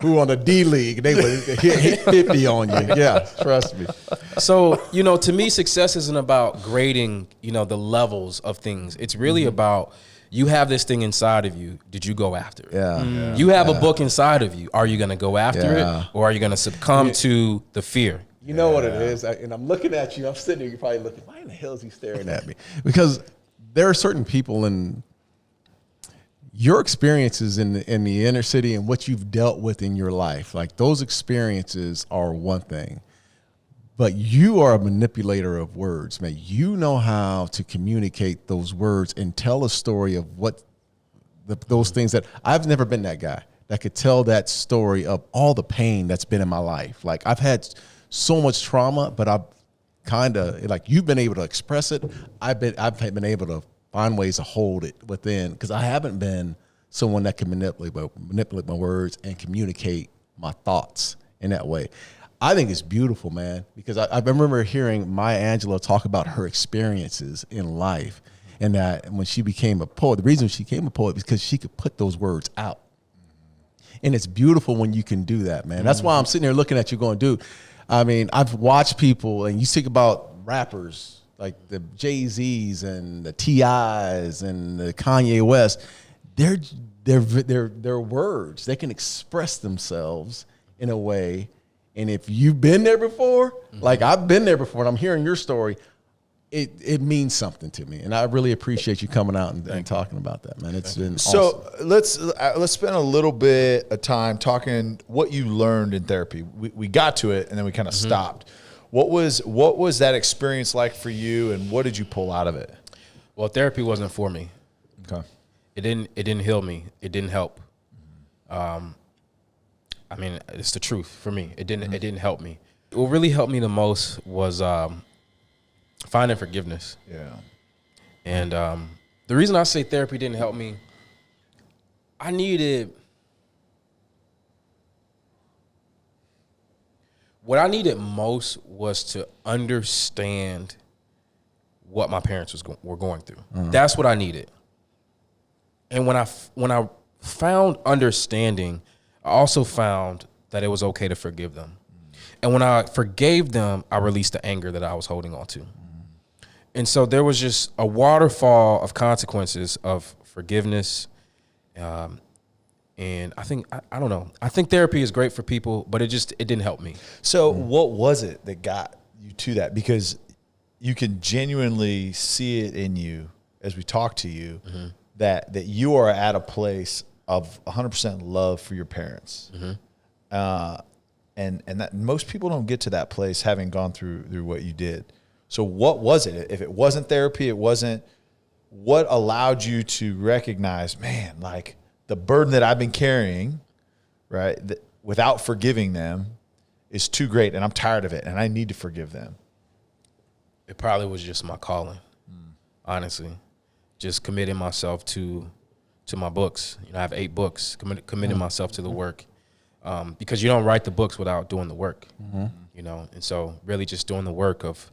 who on the D League, they would hit 50 on you. Yeah, trust me. So, you know, to me, success isn't about grading, you know, the levels of things. It's really about, you have this thing inside of you. Did you go after it? Yeah. You have a book inside of you. Are you going to go after Yeah. it, or are you going to succumb to the fear? You know what it is, and I'm looking at you. I'm sitting there. You're probably looking. Why in the hell is he staring at me? Because there are certain people in your experiences in the inner city and what you've dealt with in your life. Like those experiences are one thing, but you are a manipulator of words, man. You know how to communicate those words and tell a story of what those things that I've never been that guy that could tell that story of all the pain that's been in my life. Like I've had so much trauma, but I've kind of like you've been able to express it. I've been able to find ways to hold it within because I haven't been someone that can manipulate my words and communicate my thoughts in that way. I think it's beautiful, man, because I remember hearing Maya Angelou talk about her experiences in life and that when she became a poet, the reason she became a poet is because she could put those words out. And it's beautiful when you can do that, man. That's why I'm sitting there looking at you going, dude, I mean, I've watched people, and you think about rappers like the Jay-Z's and the T.I.'s and the Kanye West. They're words. They can express themselves in a way. And if you've been there before, like I've been there before, and I'm hearing your story, it means something to me. And I really appreciate you coming out and talking about that, man. It's been awesome. So let's spend a little bit of time talking what you learned in therapy. We got to it and then we kind of stopped. What was that experience like for you, and what did you pull out of it? Well, therapy wasn't for me. Okay. It didn't heal me. It didn't help. I mean, it's the truth for me. It didn't help me. What really helped me the most was finding forgiveness. Yeah. And the reason I say therapy didn't help me, what I needed most was to understand what my parents were going through. That's what I needed. And when I found understanding, I also found that it was okay to forgive them. And when I forgave them, I released the anger that I was holding on to. And so there was just a waterfall of consequences of forgiveness, And I think, I don't know. I think therapy is great for people, but it didn't help me. So what was it that got you to that? Because you can genuinely see it in you as we talk to you, that you are at a place of 100% love for your parents. And that most people don't get to that place having gone through what you did. So what was it? If it wasn't therapy, what allowed you to recognize, man, like the burden that I've been carrying, right, without forgiving them is too great, and I'm tired of it, and I need to forgive them? It probably was just my calling, honestly. Just committing myself to my books. I have 8 books, committing myself to the work. Because you don't write the books without doing the work, and so really just doing the work of,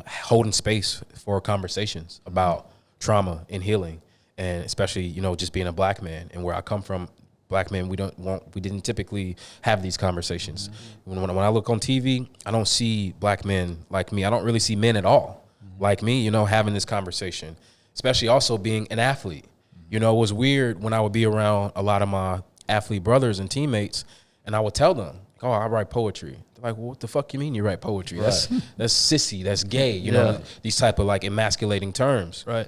holding space for conversations about trauma and healing, and especially, just being a black man, and where I come from, black men, we didn't typically have these conversations. When I look on TV, I don't see black men like me. I don't really see men at all like me, having this conversation, especially also being an athlete. It was weird when I would be around a lot of my athlete brothers and teammates, and I would tell them, "Oh, I write poetry." They're like, "Well, what the fuck you mean you write poetry? Right. That's sissy, that's gay." You know, these type of like emasculating terms. Right.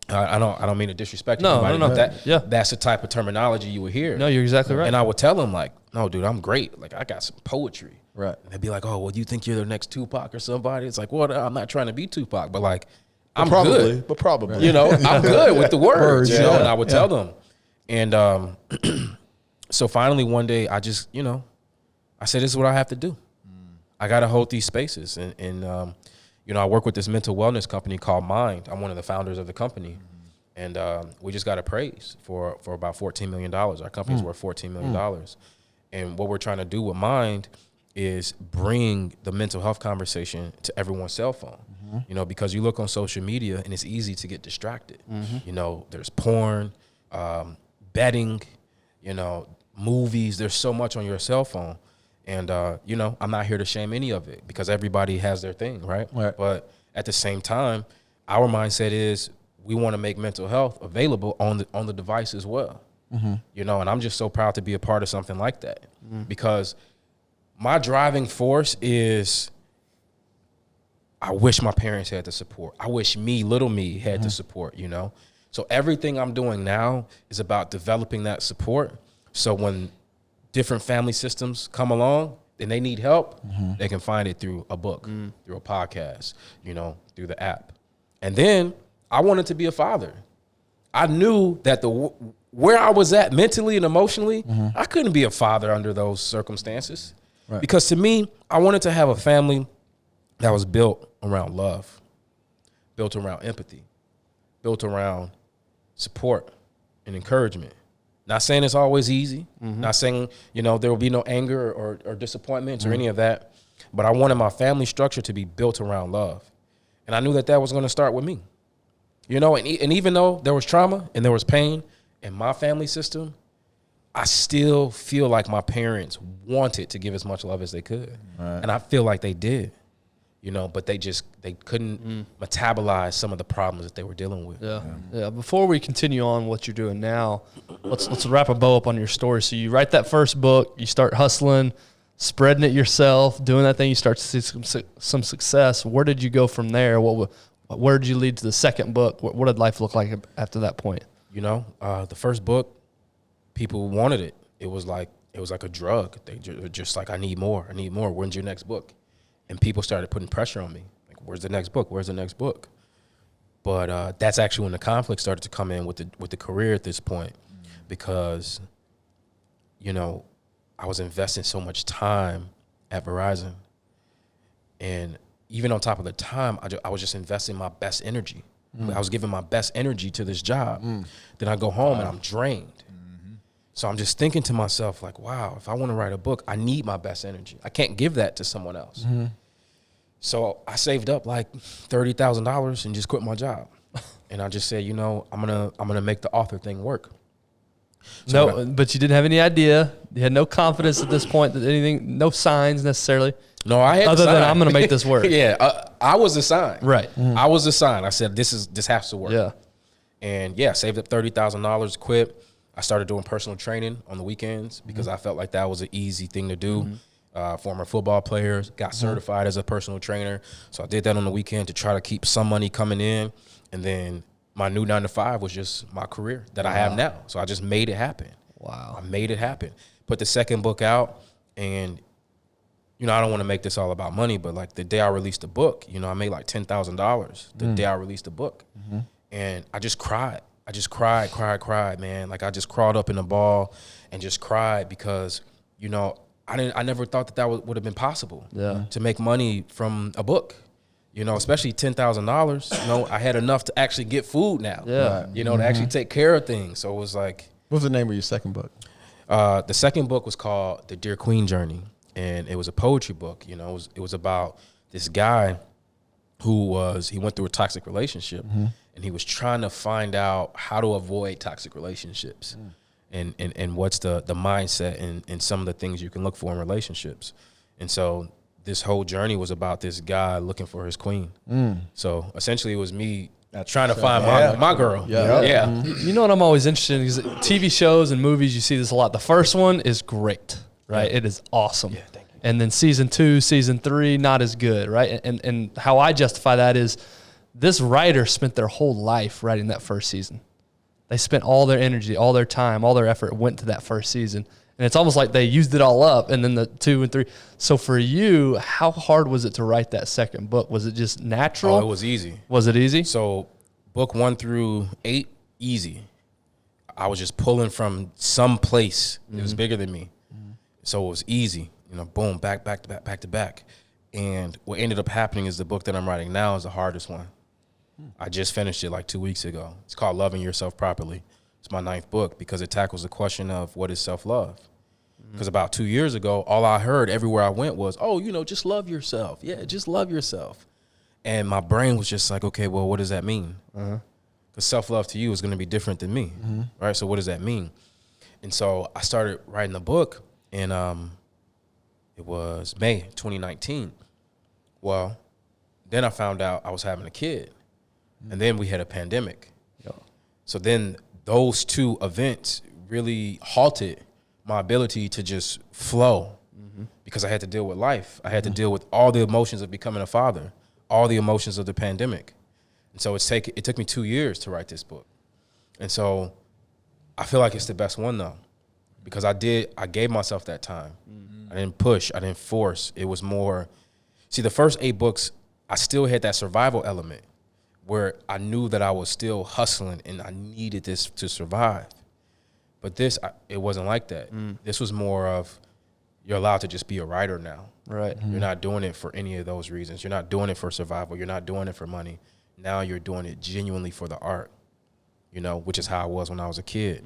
I don't mean to disrespect anybody, but that's the type of terminology you would hear. No, you're exactly right. And I would tell them like, "No, dude, I'm great. Like I got some poetry." Right. And they'd be like, "Oh, well, you think you're the next Tupac or somebody?" It's like, well, I'm not trying to be Tupac, but like, I'm good. But probably. I'm good with the words, Yeah. and I would tell them. And so finally one day I just, I said, this is what I have to do. I got to hold these spaces. And I work with this mental wellness company called Mind. I'm one of the founders of the company. And we just got appraised for about $14 million. Our company's worth $14 million. And what we're trying to do with Mind is bring the mental health conversation to everyone's cell phone. Because you look on social media and it's easy to get distracted. There's porn, betting, movies. There's so much on your cell phone. And, I'm not here to shame any of it because everybody has their thing, right? But at the same time, our mindset is we want to make mental health available on the device as well. And I'm just so proud to be a part of something like that because my driving force is I wish my parents had the support. I wish little me had the support, So everything I'm doing now is about developing that support. So when different family systems come along and they need help, they can find it through a book, through a podcast, through the app. And then I wanted to be a father. I knew that where I was at mentally and emotionally, I couldn't be a father under those circumstances. Right. Because to me, I wanted to have a family that was built around love, built around empathy, built around support and encouragement. Not saying it's always easy. Not saying, there will be no anger or disappointments or any of that. But I wanted my family structure to be built around love. And I knew that was going to start with me. And even though there was trauma and there was pain in my family system, I still feel like my parents wanted to give as much love as they could. Right. And I feel like they did. But they couldn't metabolize some of the problems that they were dealing with. Yeah. Before we continue on what you're doing now, let's wrap a bow up on your story. So you write that first book, you start hustling, spreading it yourself, doing that thing. You start to see some success. Where did you go from there? Where did you lead to the second book? What did life look like after that point? The first book, people wanted it. It was like a drug. They just like, I need more. When's your next book? And people started putting pressure on me. Like, where's the next book? Where's the next book? But that's actually when the conflict started to come in with the career at this point, because, I was investing so much time at Verizon, and even on top of the time, I was just investing my best energy. I was giving my best energy to this job. Then I go home and I'm drained. So I'm just thinking to myself, like, wow, if I want to write a book, I need my best energy. I can't give that to someone else. So I saved up like $30,000 and just quit my job. And I just said, I'm gonna make the author thing work. So but you didn't have any idea. You had no confidence at this point that anything, no signs necessarily. No, I had other than I'm gonna make this work. I was the sign. Right. I was the sign. I said this has to work. Yeah. And saved up $30,000, quit. I started doing personal training on the weekends because I felt like that was an easy thing to do. Former football players, got certified as a personal trainer. So I did that on the weekend to try to keep some money coming in. And then my new 9-to-5 was just my career that I have now. So I just made it happen. Wow. I made it happen. Put the second book out, and you know, I don't want to make this all about money, but like the day I released the book, you know, I made like $10,000 the day I released the book. And I just cried. I just cried, man. Like I just crawled up in the ball and just cried because, you know, I never thought that would have been possible to make money from a book, you know, especially $10,000. You know, I had enough to actually get food now, you know, to actually take care of things. So it was like. What's the name of your second book? The second book was called The Dear Queen Journey, and it was a poetry book. You know, it was about this guy he went through a toxic relationship, and he was trying to find out how to avoid toxic relationships, and what's the mindset and some of the things you can look for in relationships. And so this whole journey was about this guy looking for his queen. So essentially it was me trying to find my girl. You know what I'm always interested in is TV shows and movies. You see this a lot. The first one is great, right? It is awesome. Yeah, thank you. And then season 2, season 3, not as good, right? And how I justify that is this writer spent their whole life writing that first season. They spent all their energy, all their time, all their effort went to that first season. And it's almost like they used it all up, and then the 2 and 3. So for you, how hard was it to write that second book? Was it just natural? Oh, it was easy. Was it easy? So book 1 through 8, easy. I was just pulling from some place. It was bigger than me. So it was easy. You know, boom, back to back. And what ended up happening is the book that I'm writing now is the hardest one. I just finished it like 2 weeks ago. It's called Loving Yourself Properly. It's my 9th book because it tackles the question of what is self-love. Because about 2 years ago, all I heard everywhere I went was, oh, you know, just love yourself. Yeah, just love yourself. And my brain was just like, okay, well, what does that mean? Because self-love to you is going to be different than me, right? So what does that mean? And so I started writing the book, and it was May 2019. Well, then I found out I was having a kid, and then we had a pandemic. So then those 2 events really halted my ability to just flow because I had to deal with life. I had to deal with all the emotions of becoming a father, all the emotions of the pandemic. And so it took me 2 years to write this book. And so I feel like it's the best one though, because I gave myself that time. I didn't push, I didn't force. It was more, see, the first 8 books, I still had that survival element where I knew that I was still hustling and I needed this to survive. But this, it wasn't like that. This was more of, you're allowed to just be a writer now. Right. You're not doing it for any of those reasons. You're not doing it for survival. You're not doing it for money. Now you're doing it genuinely for the art, you know, which is how I was when I was a kid.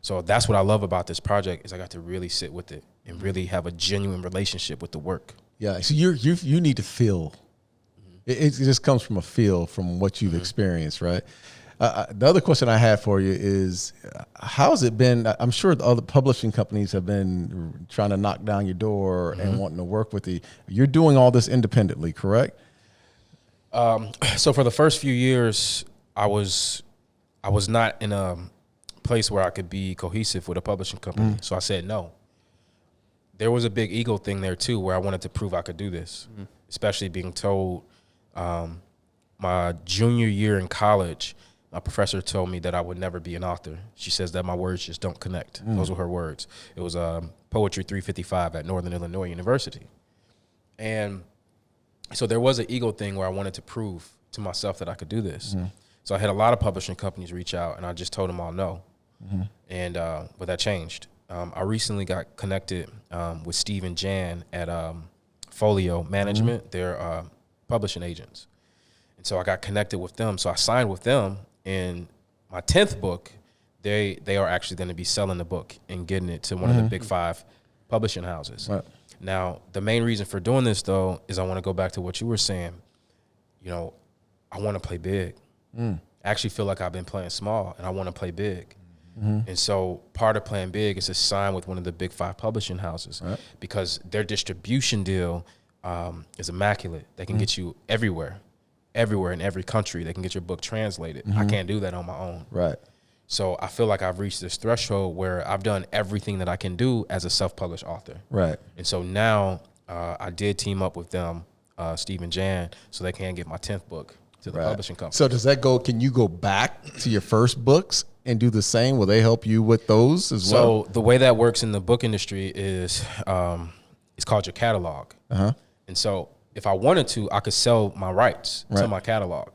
So that's what I love about this project is I got to really sit with it and really have a genuine relationship with the work. Yeah, so you need to feel. It just comes from a feel from what you've experienced, right? The other question I had for you is, how's it been? I'm sure the other publishing companies have been trying to knock down your door and wanting to work with you. You're doing all this independently, correct? So for the first few years, I was not in a place where I could be cohesive with a publishing company. So I said no. There was a big ego thing there too, where I wanted to prove I could do this, especially being told my junior year in college, my professor told me that I would never be an author. She says that my words just don't connect. Those were her words. It was Poetry 355 at Northern Illinois University. And so there was an ego thing where I wanted to prove to myself that I could do this. So I had a lot of publishing companies reach out, and I just told them all no. And but that changed. I recently got connected with Steve and Jan at Folio Management. They're publishing agents. And so I got connected with them. So I signed with them. In my 10th book, they are actually going to be selling the book and getting it to one of the big 5 publishing houses. Right. Now, the main reason for doing this, though, is I want to go back to what you were saying. You know, I want to play big. I actually feel like I've been playing small, and I want to play big. And so part of playing big is to sign with one of the big 5 publishing houses because their distribution deal is immaculate. They can get you everywhere in every country. They can get your book translated. I can't do that on my own. Right. So I feel like I've reached this threshold where I've done everything that I can do as a self-published author. Right. And so now I did team up with them, Steve and Jan, so they can get my 10th book to the publishing company. So does that go, can you go back to your first books and do the same? Will they help you with those as well? So the way that works in the book industry is it's called your catalog. And so if I wanted to, I could sell my rights to my catalog.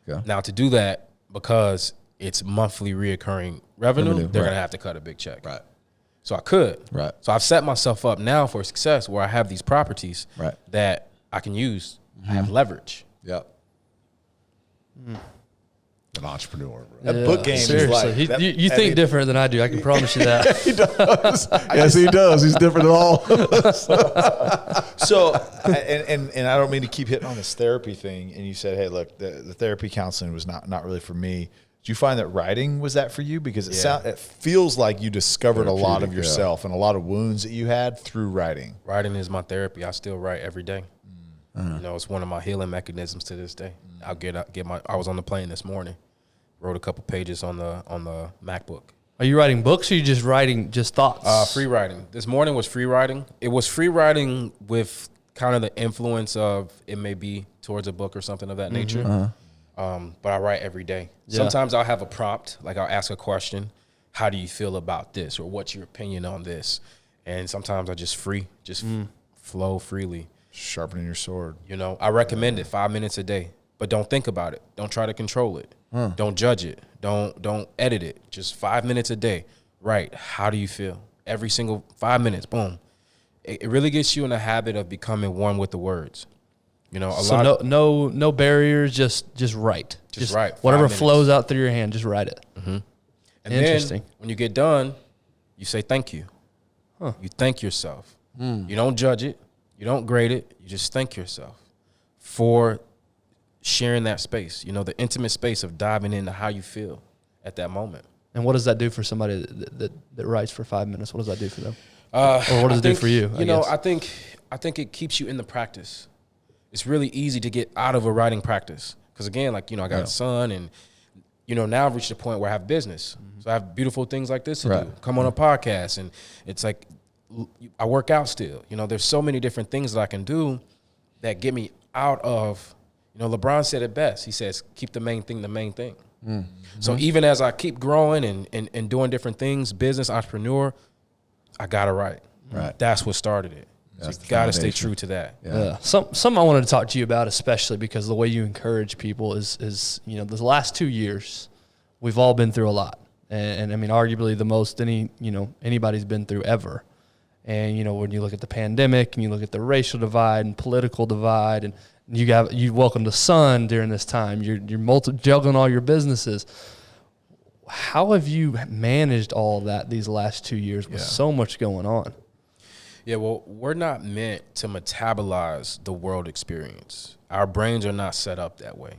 Okay. Now to do that, because it's monthly reoccurring revenue, they're going to have to cut a big check. Right. So I could. Right. So I've set myself up now for success where I have these properties Right. that I can use. I have leverage. Yep. An entrepreneur. That book game Seriously. is like You think different than I do. I can promise you that. He does. Yes, he does. He's different than all of us. So, and I don't mean to keep hitting on this therapy thing. And you said, hey, look, the therapy counseling was not really for me. Did you find that writing was that for you? Because it feels like you discovered a lot of yourself and a lot of wounds that you had through writing. Writing is my therapy. I still write every day. You know, it's one of my healing mechanisms to this day. I was on the plane this morning, wrote a couple pages on the MacBook. Are you writing books or are you just writing just thoughts? Free writing. This morning was free writing. It was free writing with kind of the influence of it may be towards a book or something of that nature. But I write every day. Yeah. Sometimes I'll have a prompt, like I'll ask a question. How do you feel about this? Or what's your opinion on this? And sometimes I just flow freely. Sharpening your sword. You know, I recommend it 5 minutes a day, but don't think about it. Don't try to control it. Don't judge it. Don't edit it. Just 5 minutes a day. Right. How do you feel? Every single 5 minutes. Boom. It really gets you in the habit of becoming one with the words. You know, no barriers. Just write. Just write. Whatever flows out through your hand, just write it. And Interesting. then when you get done, you say thank you. You thank yourself. You don't judge it. You don't grade it. You just thank yourself for sharing that space, you know, the intimate space of diving into how you feel at that moment. And what does that do for somebody that writes for 5 minutes? What does that do for them? Or what does it do for you? I think it keeps you in the practice. It's really easy to get out of a writing practice. Because again, like, you know, I got a son and, you know, now I've reached a point where I have business. So I have beautiful things like this to do. Come on a podcast. And it's like, I work out still. You know, there's so many different things that I can do that get me out of, you know, LeBron said it best. He says, keep the main thing the main thing. So even as I keep growing and doing different things, business, entrepreneur, I got to write. Right. That's what started it. So you got to stay true to that. Yeah. Something I wanted to talk to you about, especially because the way you encourage people is, you know, the last 2 years, we've all been through a lot. And I mean, arguably the most anybody's been through ever. And, you know, when you look at the pandemic and you look at the racial divide and political divide, and you welcomed a son during this time, you're juggling all your businesses. How have you managed all of that these last 2 years with so much going on? Yeah, well, we're not meant to metabolize the world experience. Our brains are not set up that way.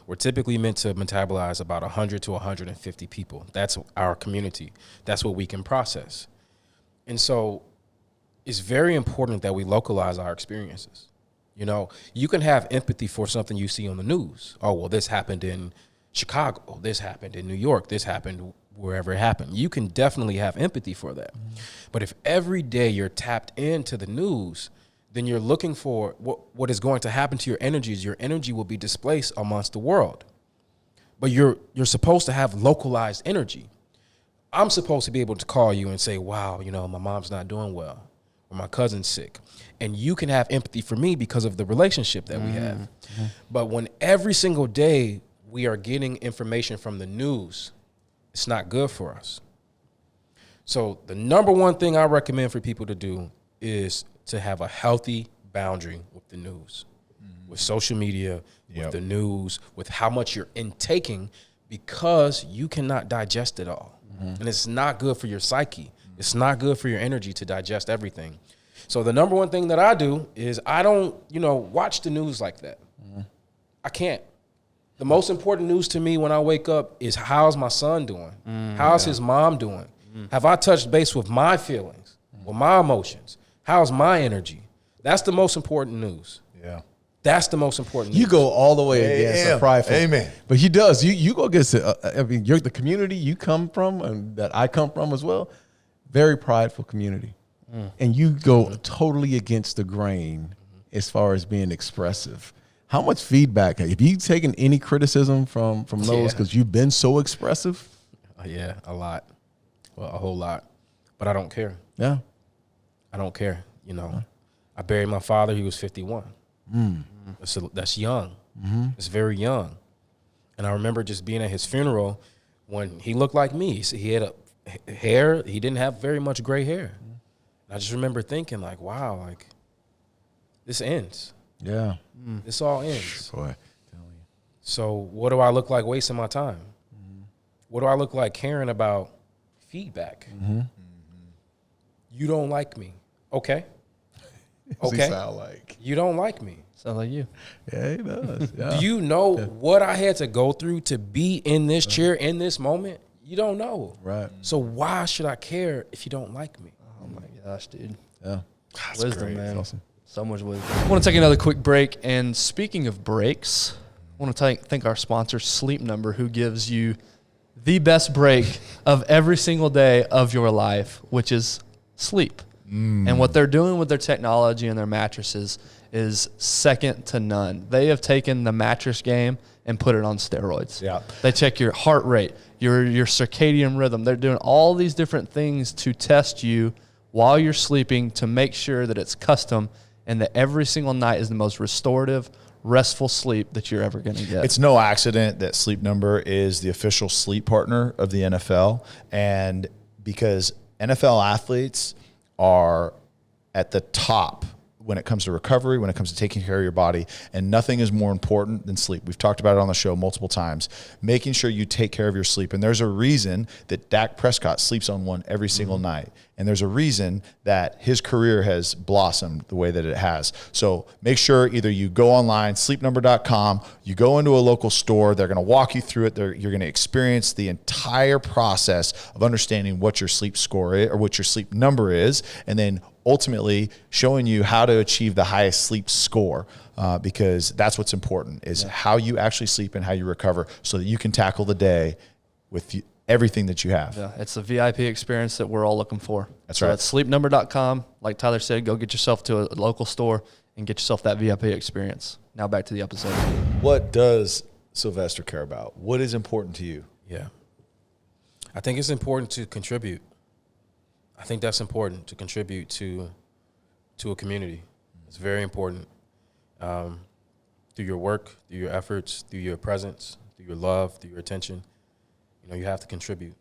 We're typically meant to metabolize about 100 to 150 people. That's our community. That's what we can process. And so it's very important that we localize our experiences. You know, you can have empathy for something you see on the news. Oh, well, this happened in Chicago. This happened in New York. This happened wherever it happened. You can definitely have empathy for that. But if every day you're tapped into the news, then you're looking for what is going to happen to your energies. Your energy will be displaced amongst the world. But you're supposed to have localized energy. I'm supposed to be able to call you and say, wow, you know, my mom's not doing well, or my cousin's sick. And you can have empathy for me because of the relationship that we have. But when every single day we are getting information from the news, it's not good for us. So the number one thing I recommend for people to do is to have a healthy boundary with the news, with social media, with the news, with how much you're intaking, because you cannot digest it all. And it's not good for your psyche. It's not good for your energy to digest everything. So the number one thing that I do is I don't, watch the news like that. I can't. The most important news to me when I wake up is how's my son doing? How's his mom doing? Have I touched base with my feelings, with my emotions? How's my energy? That's the most important news. Yeah. That's the most important. You go all the way against a prideful. Amen. But he does. You go against it. I mean, you're the community you come from and that I come from as well. Very prideful community. And you go totally against the grain as far as being expressive. How much feedback have you taken any criticism from those because you've been so expressive? Yeah, a lot. Well, a whole lot. But I don't care. Yeah. I don't care. You know, I buried my father. He was 51. That's young. It's very young. And I remember just being at his funeral when he looked like me. He had a hair. He didn't have very much gray hair. And I just remember thinking like, wow, like this ends. Yeah. This all ends. Boy. So what do I look like wasting my time? What do I look like caring about feedback? You don't like me. Okay. What's he Okay. sound like? You don't like me. Sounds like you. Yeah, he does. Yeah. Do you know what I had to go through to be in this chair in this moment? You don't know. Right. So why should I care if you don't like me? Oh my gosh, dude. Yeah. Wisdom, man. That's awesome. So much wisdom. I want to take another quick break. And speaking of breaks, I want to thank our sponsor, Sleep Number, who gives you the best break of every single day of your life, which is sleep. And what they're doing with their technology and their mattresses is second to none. They have taken the mattress game and put it on steroids. Yeah. They check your heart rate, your circadian rhythm. They're doing all these different things to test you while you're sleeping to make sure that it's custom and that every single night is the most restorative, restful sleep that you're ever going to get. It's no accident that Sleep Number is the official sleep partner of the NFL. And because NFL athletes are at the top when it comes to recovery, when it comes to taking care of your body, and nothing is more important than sleep. We've talked about it on the show multiple times, making sure you take care of your sleep. And there's a reason that Dak Prescott sleeps on one every single night. And there's a reason that his career has blossomed the way that it has. So make sure either you go online, sleepnumber.com, you go into a local store, they're going to walk you through it. You're going to experience the entire process of understanding what your sleep score is or what your sleep number is, and then ultimately showing you how to achieve the highest sleep score, because that's what's important is how you actually sleep and how you recover so that you can tackle the day with everything that you have. Yeah, it's the VIP experience that we're all looking for. That's so right. That's sleepnumber.com. Like Tyler said, go get yourself to a local store and get yourself that VIP experience. Now back to the episode. What does Sylvester care about? What is important to you? Yeah. I think it's important to contribute. I think that's important to contribute to a community. It's very important. Through your work, through your efforts, through your presence, through your love, through your attention, you have to contribute.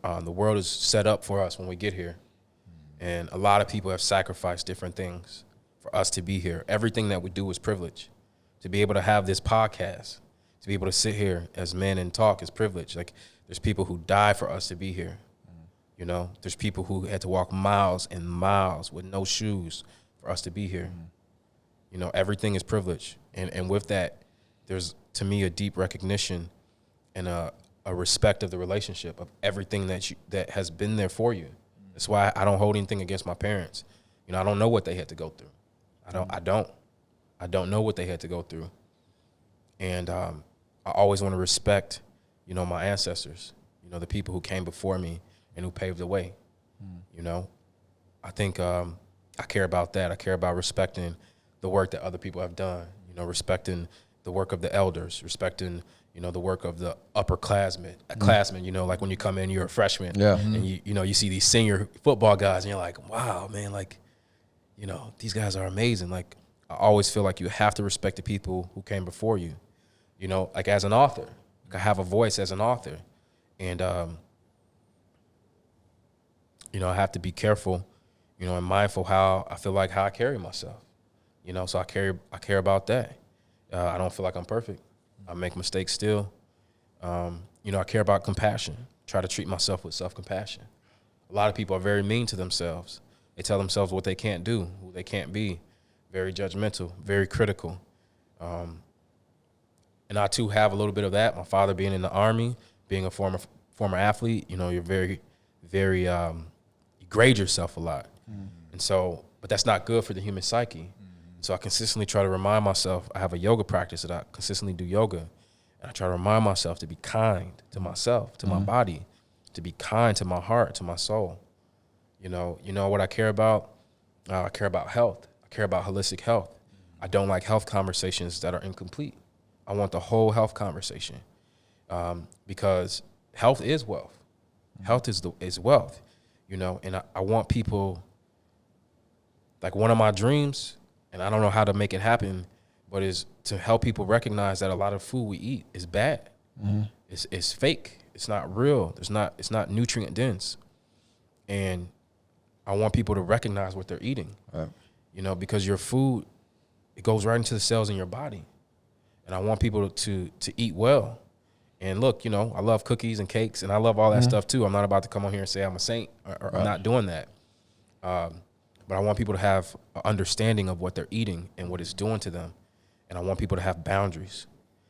The world is set up for us when we get here. And a lot of people have sacrificed different things for us to be here. Everything that we do is privilege. To be able to have this podcast, to be able to sit here as men and talk is privilege. Like, there's people who die for us to be here. There's people who had to walk miles and miles with no shoes for us to be here. Everything is privilege. And with that, there's, to me, a deep recognition and a respect of the relationship of everything that has been there for you. That's why I don't hold anything against my parents. I don't know what they had to go through. I don't know what they had to go through. And I always want to respect, my ancestors, the people who came before me and who paved the way. I think I care about that. I care about respecting the work that other people have done, respecting the work of the elders, respecting, the work of the upperclassmen, like when you come in, you're a freshman. Yeah. And you see these senior football guys and you're like, wow, man, like, these guys are amazing. Like, I always feel like you have to respect the people who came before you, like as an author. Like, I have a voice as an author. And, I have to be careful, and mindful how I carry myself, so I care about that. I don't feel like I'm perfect. I make mistakes still. I care about compassion, try to treat myself with self-compassion. A lot of people are very mean to themselves. They tell themselves what they can't do, who they can't be, very judgmental, very critical. And I too have a little bit of that. My father being in the Army, being a former athlete, you're very, very, you grade yourself a lot. And so, but that's not good for the human psyche. So I consistently try to remind myself, I have a yoga practice that I consistently do yoga. And I try to remind myself to be kind to myself, to my body, to be kind to my heart, to my soul. You know what I care about? I care about health. I care about holistic health. I don't like health conversations that are incomplete. I want the whole health conversation, because health is wealth. Health is wealth, and I want people, like one of my dreams, and I don't know how to make it happen, but is to help people recognize that a lot of food we eat is bad. It's fake. It's not real. It's not nutrient dense. And I want people to recognize what they're eating, because your food, it goes right into the cells in your body. And I want people to eat well. And look, I love cookies and cakes, and I love all that stuff too. I'm not about to come on here and say I'm a saint, or I'm not doing that. But I want people to have an understanding of what they're eating and what it's doing to them. And I want people to have boundaries.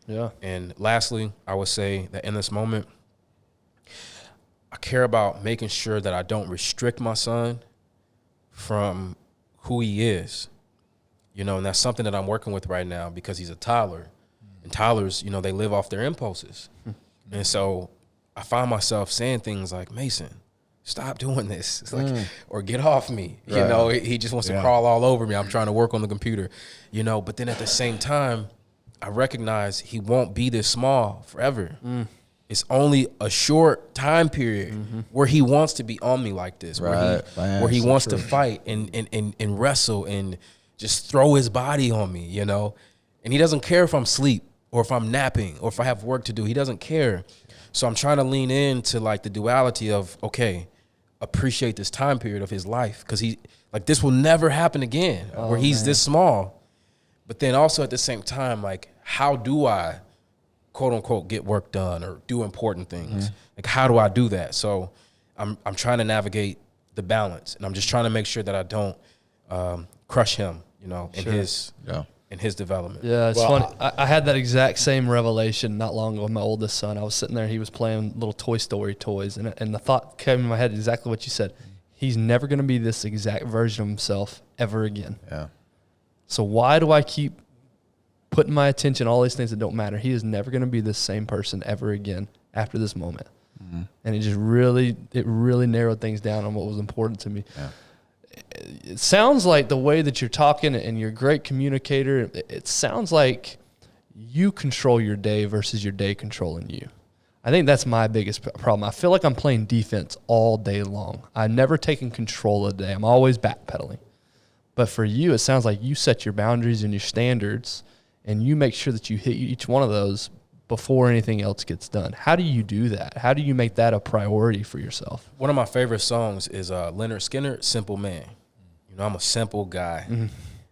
Yeah. And lastly, I would say that in this moment, I care about making sure that I don't restrict my son from who he is. And that's something that I'm working with right now, because he's a toddler. And toddlers, they live off their impulses. And so I find myself saying things like, Mason, stop doing this. It's like, or get off me. He just wants to crawl all over me. I'm trying to work on the computer, but then at the same time, I recognize he won't be this small forever. It's only a short time period where he wants to be on me like this, where he wants to fight and wrestle and just throw his body on me, and he doesn't care if I'm asleep or if I'm napping or if I have work to do. He doesn't care. So I'm trying to lean into like the duality of, okay, appreciate this time period of his life, because this will never happen again where he's this small. But then also at the same time, like, how do I, quote unquote, get work done or do important things? Like, how do I do that? So I'm trying to navigate the balance, and I'm just trying to make sure that I don't crush him, in his development. Yeah, it's funny. I had that exact same revelation not long ago with my oldest son. I was sitting there, he was playing little Toy Story toys, and the thought came in my head exactly what you said. He's never going to be this exact version of himself ever again. Yeah. So why do I keep putting my attention on all these things that don't matter? He is never going to be this same person ever again after this moment. And it just really narrowed things down on what was important to me. Yeah. It sounds like the way that you're talking, and you're a great communicator, it sounds like you control your day versus your day controlling you. I think that's my biggest problem. I feel like I'm playing defense all day long. I've never taken control of the day. I'm always backpedaling. But for you, it sounds like you set your boundaries and your standards, and you make sure that you hit each one of those before anything else gets done. How do you do that? How do you make that a priority for yourself? One of my favorite songs is Leonard Skinner, Simple Man. I'm a simple guy.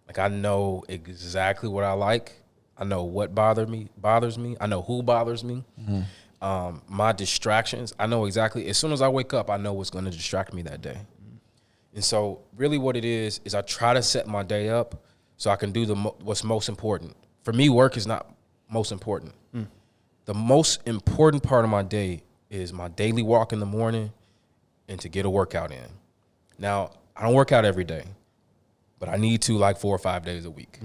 Like, I know exactly what I like. I know what bothers me. I know who bothers me. My distractions, I know exactly. As soon as I wake up, I know what's going to distract me that day. And so really what it is I try to set my day up so I can do what's most important. For me, work is not most important. The most important part of my day is my daily walk in the morning and to get a workout in. Now, I don't work out every day, but I need to, like 4 or 5 days a week,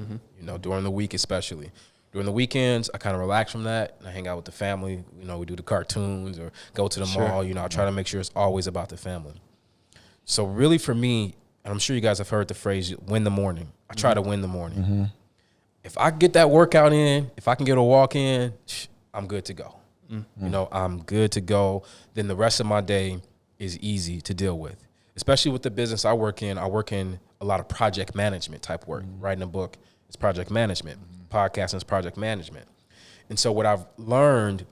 during the week especially. During the weekends, I kind of relax from that, and I hang out with the family. We do the cartoons or go to the mall. I try to make sure it's always about the family. So really for me, and I'm sure you guys have heard the phrase, win the morning. I try to win the morning. If I get that workout in, if I can get a walk in, I'm good to go. I'm good to go. Then the rest of my day is easy to deal with. Especially with the business I work in a lot of project management type work. Writing a book is project management. Podcasting is project management. And so what I've learned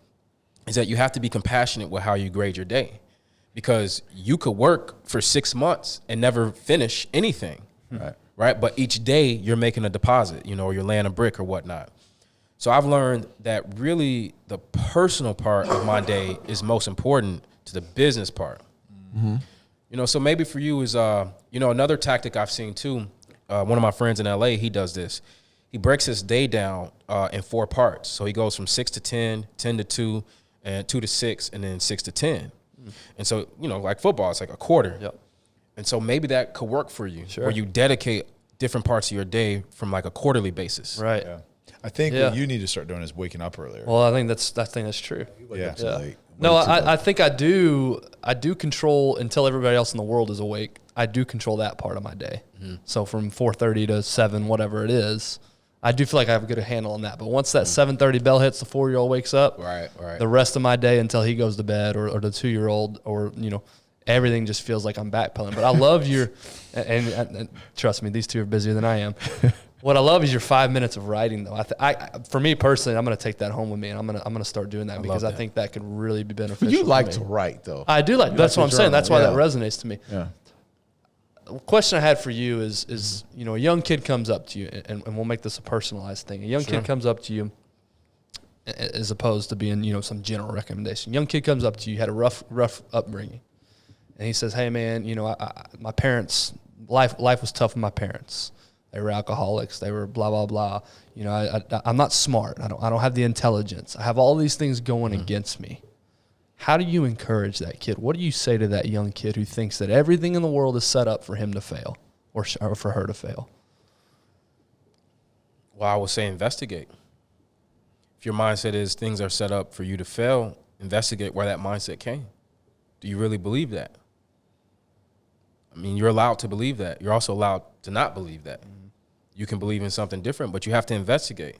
is that you have to be compassionate with how you grade your day, because you could work for 6 months and never finish anything. Right? But each day you're making a deposit, or you're laying a brick or whatnot. So I've learned that really the personal part of my day is most important to the business part. So maybe for you is, another tactic I've seen too. One of my friends in LA, he does this. He breaks his day down in 4 parts. So he goes from 6 to 10, 10 to 2, and 2 to 6, and then 6 to 10. And so, like football, it's like a quarter. And so maybe that could work for you, where you dedicate different parts of your day from like a quarterly basis. Right. Yeah. I think Yeah. what you need to start doing is waking up earlier. Well, I think that's true. Yeah. Yeah. No, I think I do control until everybody else in the world is awake. I do control that part of my day. So from 4:30 to 7, whatever it is, I do feel like I have a good handle on that. But once that 7:30 bell hits, the 4-year-old wakes up. Right. The rest of my day until he goes to bed, or the 2-year-old, or everything just feels like I'm backpedaling. But I love your, and trust me, these two are busier than I am. What I love is your 5 minutes of writing, though. For me personally, I'm going to take that home with me, and I'm going to start doing that because I think that could really be beneficial. You like for to me. write, though. I do like. That's what I'm saying. That's why that resonates to me. Yeah. A question I had for you is a young kid comes up to you, and we'll make this a personalized thing. A young kid comes up to you, as opposed to being some general recommendation. Young kid comes up to you, had a rough upbringing, and he says, "Hey man, my parents' life was tough with my parents. They were alcoholics. They were blah blah blah. I'm not smart. I don't have the intelligence. I have all these things going against me." How do you encourage that kid? What do you say to that young kid who thinks that everything in the world is set up for him to fail or for her to fail? Well, I would say investigate. If your mindset is things are set up for you to fail, investigate where that mindset came. Do you really believe that? I mean, you're allowed to believe that. You're also allowed to not believe that. You can believe in something different, but you have to investigate.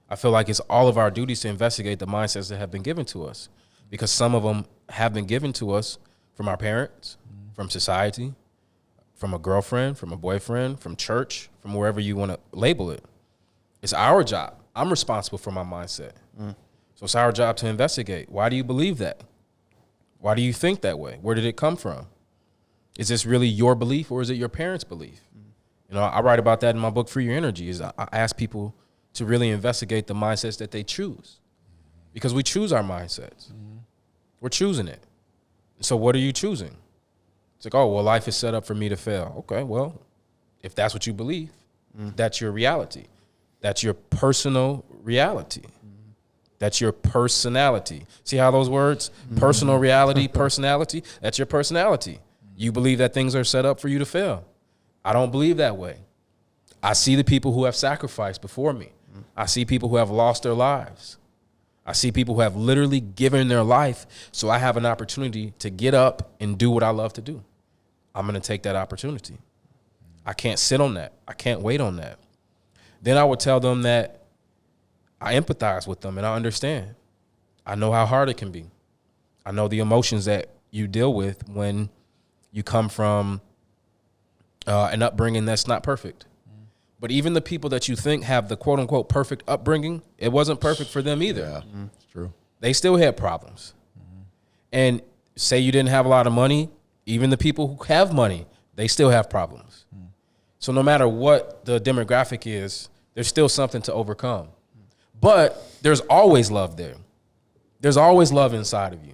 I feel like it's all of our duties to investigate the mindsets that have been given to us, because some of them have been given to us from our parents, from society, from a girlfriend, from a boyfriend, from church, from wherever you want to label it. It's our job. I'm responsible for my mindset. So it's our job to investigate. Why do you believe that? Why do you think that way? Where did it come from? Is this really your belief, or is it your parents' belief? I write about that in my book, Free Your Energy. I ask people to really investigate the mindsets that they choose, because we choose our mindsets. We're choosing it. So what are you choosing? It's like, oh, well, life is set up for me to fail. Okay, well, if that's what you believe, that's your reality. That's your personal reality. That's your personality. See how those words? Personal reality, personality. That's your personality. You believe that things are set up for you to fail. I don't believe that way. I see the people who have sacrificed before me. I see people who have lost their lives. I see people who have literally given their life, so I have an opportunity to get up and do what I love to do. I'm going to take that opportunity. I can't sit on that. I can't wait on that. Then I would tell them that I empathize with them and I understand. I know how hard it can be. I know the emotions that you deal with when you come from an upbringing that's not perfect. But even the people that you think have the quote unquote perfect upbringing, it wasn't perfect for them either. Yeah, it's true. They still had problems. And say you didn't have a lot of money, even the people who have money, they still have problems. So no matter what the demographic is, there's still something to overcome. But there's always love there. There's always love inside of you.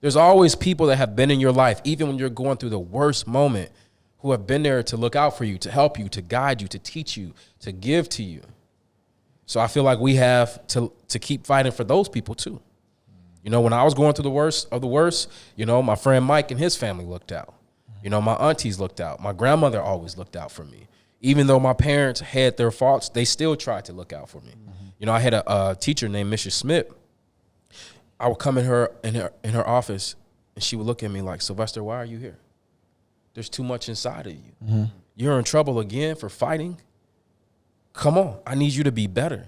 There's always people that have been in your life, even when you're going through the worst moment, who have been there to look out for you, to help you, to guide you, to teach you, to give to you. So I feel like we have to keep fighting for those people too. When I was going through the worst of the worst, my friend Mike and his family looked out. My aunties looked out. My grandmother always looked out for me. Even though my parents had their faults, they still tried to look out for me. I had a teacher named Mrs. Smith. I would come in her office, and she would look at me like, "Sylvester, why are you here? There's too much inside of you. You're in trouble again for fighting? Come on, I need you to be better."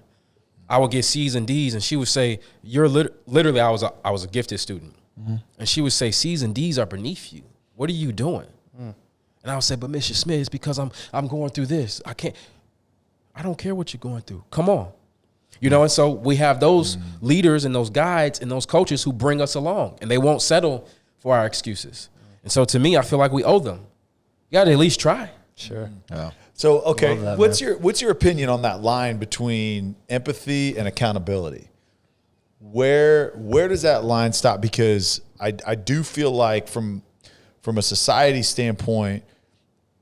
I would get C's and D's, and she would say, "You're literally." I was a gifted student, and she would say, "C's and D's are beneath you. What are you doing?" And I would say, "But Mrs. Smith, it's because I'm going through this. I don't care what you're going through. Come on." And so we have those leaders and those guides and those coaches who bring us along, and they won't settle for our excuses. And so to me, I feel like we owe them. You got to at least try. Sure. Yeah. So, okay, Love that, what's your opinion on that line between empathy and accountability? Where does that line stop? Because I do feel like from a society standpoint,